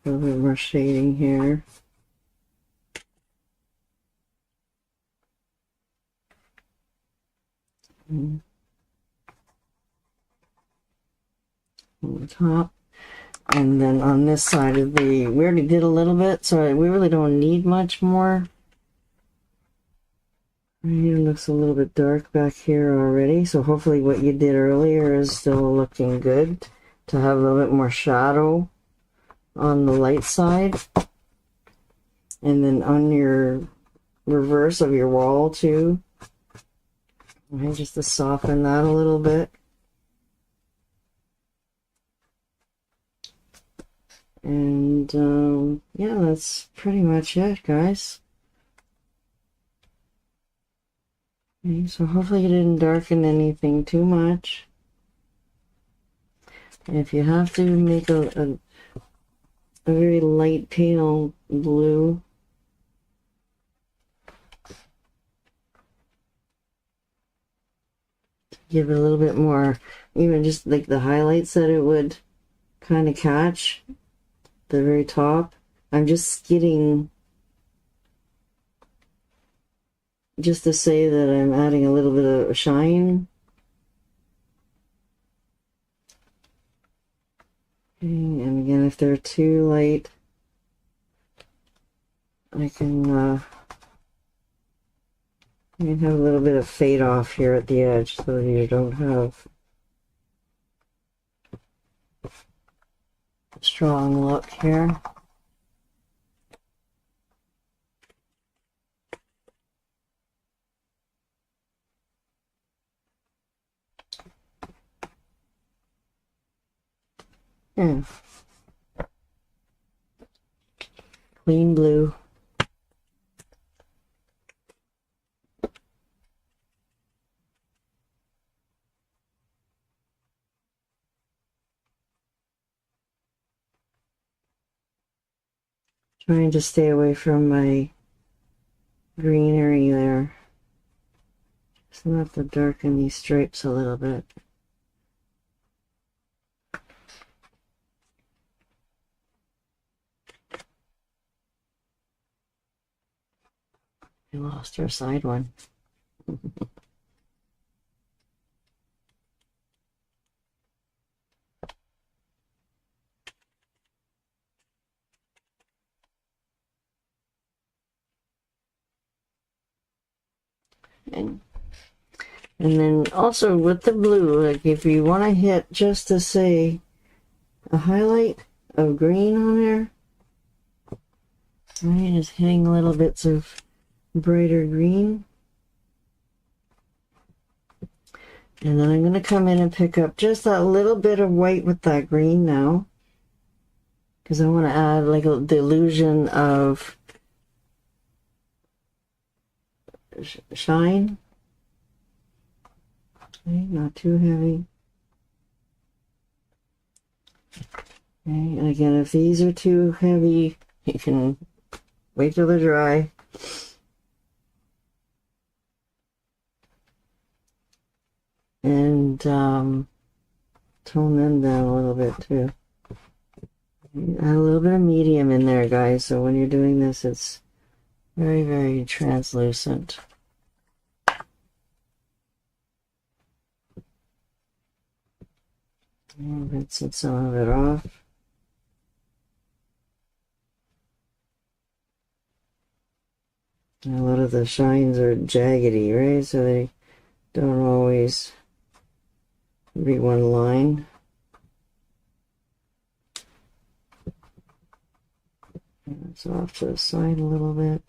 A little bit more shading here. On the top. And then on this side of the, we already did a little bit, so we really don't need much more. It looks a little bit dark back here already, so hopefully what you did earlier is still looking good to have a little bit more shadow on the light side. And then on your reverse of your wall too, okay, just to soften that a little bit. And yeah, that's pretty much it, guys. Okay, so hopefully you didn't darken anything too much. And if you have to make a very light pale blue, give it a little bit more, even just like the highlights that it would kind of catch, the very top. I'm just skidding just to say that I'm adding a little bit of shine. Okay, and again, if they're too light, I can you can have a little bit of fade off here at the edge so you don't have a strong look here. Yeah. Clean blue. Trying to stay away from my greenery there. Just enough to darken these stripes a little bit. I lost our side one. And then also with the blue, like if you want to hit just to say a highlight of green on there, right, just hitting little bits of brighter green. And then I'm going to come in and pick up just that little bit of white with that green now, because I want to add like the illusion of shine. Okay, not too heavy. Okay, and again, if these are too heavy, you can wait till they're dry. And tone them down a little bit too. Add a little bit of medium in there, guys, so when you're doing this, it's very, very translucent. And rinse some of it off. And a lot of the shines are jaggedy, right? So they don't always be one line. And it's off to the side a little bit.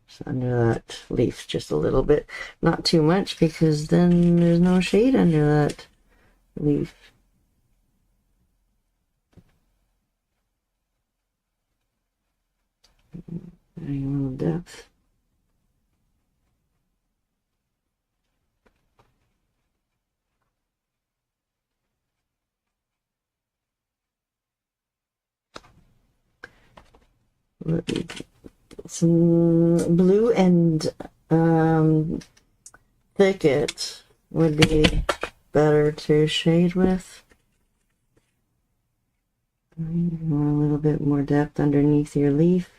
Just under that leaf just a little bit. Not too much because then there's no shade under that leaf. Adding a little depth. Some blue and thicket would be better to shade with. A little bit more depth underneath your leaf.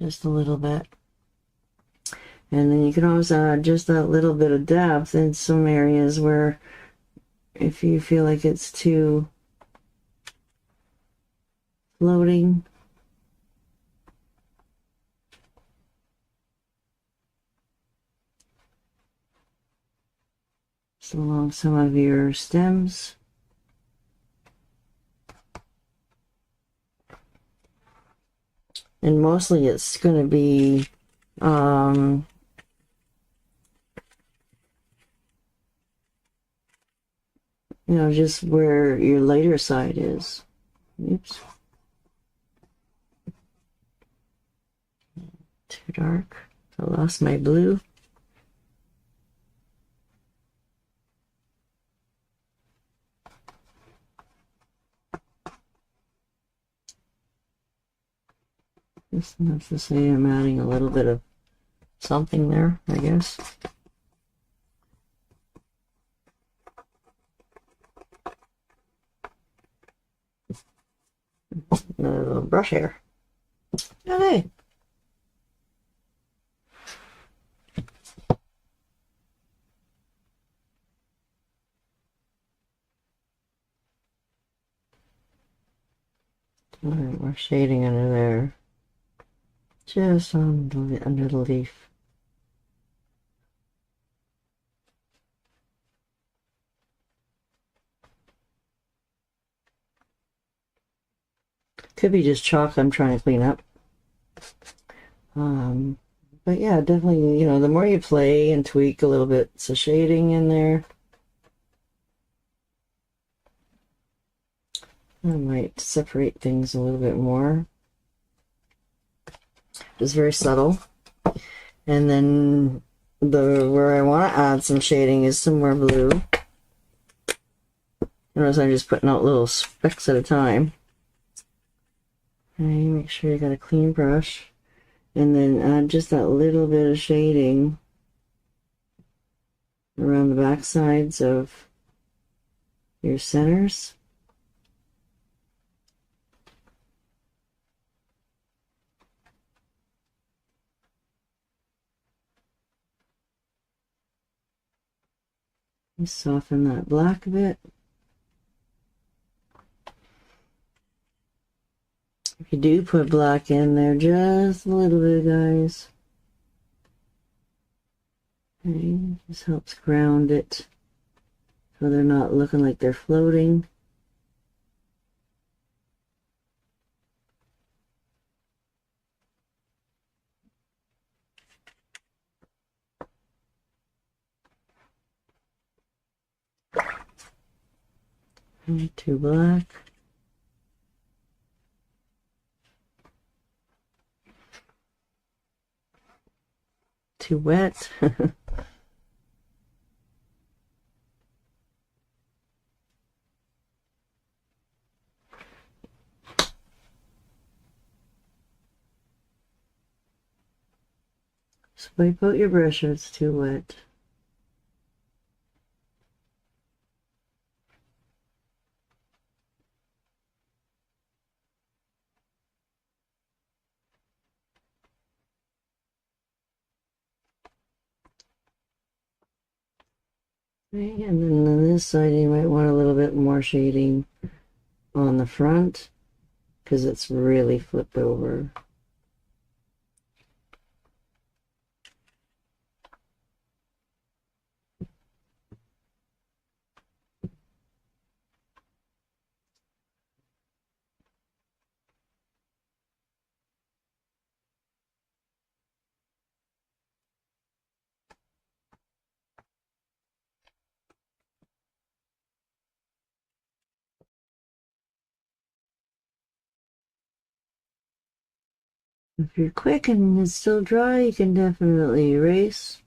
Just a little bit. And then you can always add just that little bit of depth in some areas where if you feel like it's too floating. Just along some of your stems. And mostly it's going to be you know, just where your lighter side is. Oops. Too dark. I lost my blue. Just enough to say I'm adding a little bit of something there, I guess. Another little brush hair. Okay. Alright, we're shading under there. Just on the, under the leaf. Could be just chalk I'm trying to clean up. But yeah, definitely, you know, the more you play and tweak a little bit, so shading in there. I might separate things a little bit more. Just very subtle. And then where I want to add some shading is some more blue. Notice I'm just putting out little specks at a time. And make sure you got a clean brush. And then add just that little bit of shading around the back sides of your centers. And soften that black a bit. If you do put black in there, just a little bit, guys. Okay, just helps ground it so they're not looking like they're floating. And too black. Too wet. Swipe out your brush if it's too wet. Okay, and then on this side you might want a little bit more shading on the front because it's really flipped over. If you're quick and it's still dry, you can definitely erase.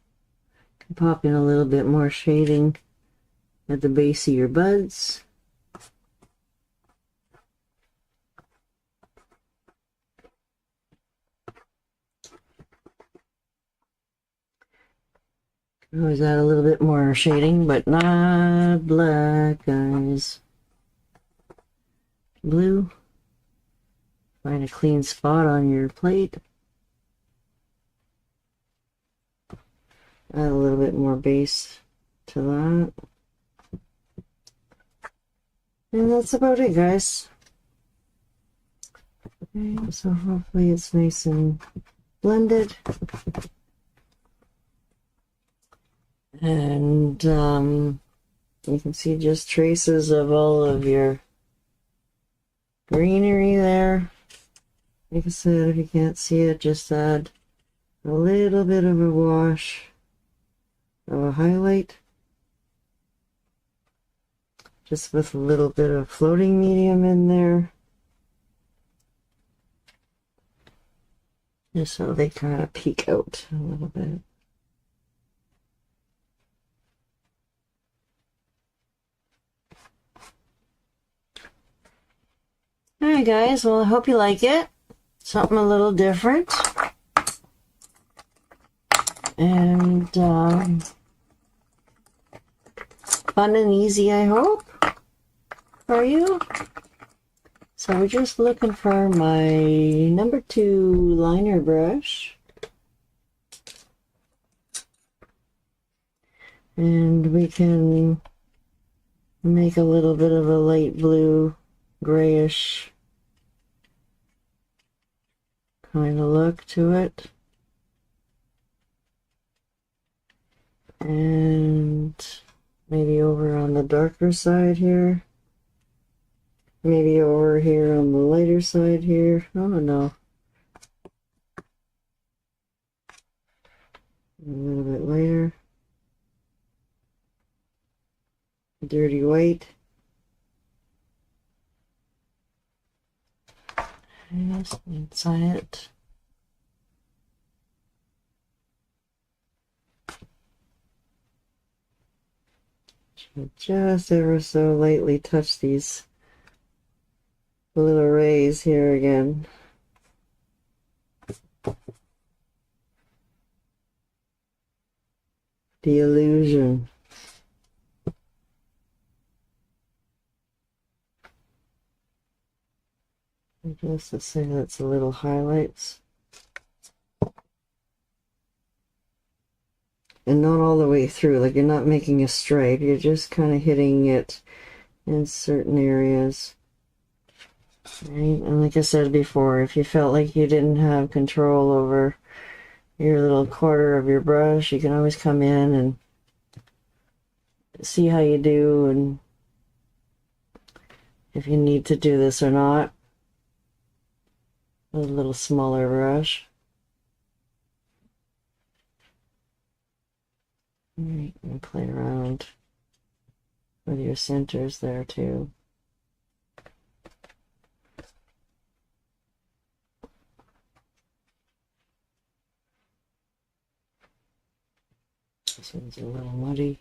You can pop in a little bit more shading at the base of your buds. Always add a little bit more shading, but not black, guys. Blue. Find a clean spot on your plate. Add a little bit more base to that. And that's about it, guys. Okay, so hopefully it's nice and blended. And you can see just traces of all of your greenery there. Like I said, if you can't see it, just add a little bit of a wash of a highlight. Just with a little bit of floating medium in there. Just so they kind of peek out a little bit. Alright guys, well I hope you like it. Something a little different. And fun and easy, I hope, for you. So we're just looking for my number 2 liner brush. And we can make a little bit of a light blue, grayish kind of look to it. And maybe over on the darker side here. Maybe over here on the lighter side here. I don't know. A little bit lighter. Dirty white. Yes, inside it. Should just ever so lightly touch these little rays here again. The illusion. Just to say that's a little highlights. And not all the way through, like you're not making a stripe, you're just kind of hitting it in certain areas. Right? And like I said before, if you felt like you didn't have control over your little quarter of your brush, you can always come in and see how you do and if you need to do this or not. With a little smaller brush. Alright, and play around with your centers there too. This one's a little muddy.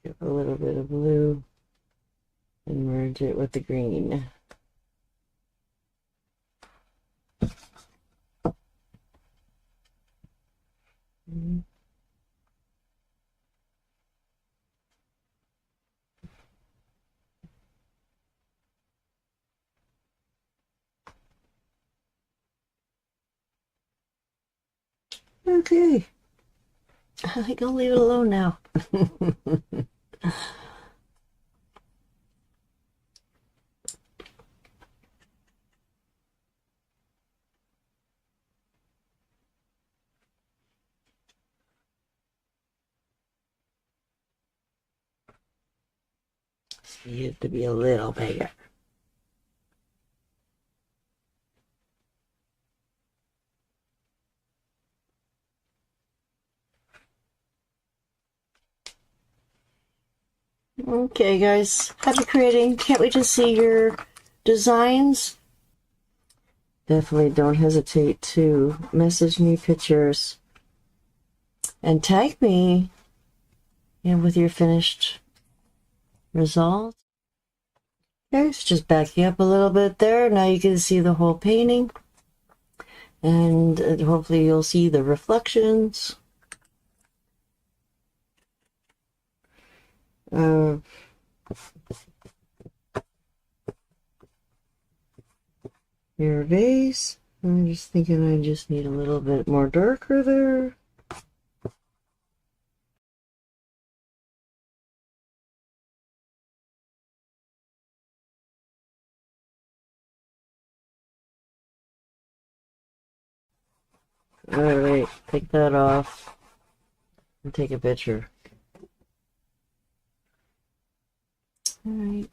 Pick up a little bit of blue and merge it with the green. Okay. I think I'll leave it alone now. See it to be a little bigger. Okay, guys. Happy creating. Can't wait to see your designs. Definitely don't hesitate to message me pictures and tag me with your finished result. Okay, so just backing up a little bit there. Now you can see the whole painting. And hopefully you'll see the reflections. Your vase. I'm just thinking I just need a little bit more darker there. Alright, take that off and take a picture. Alright.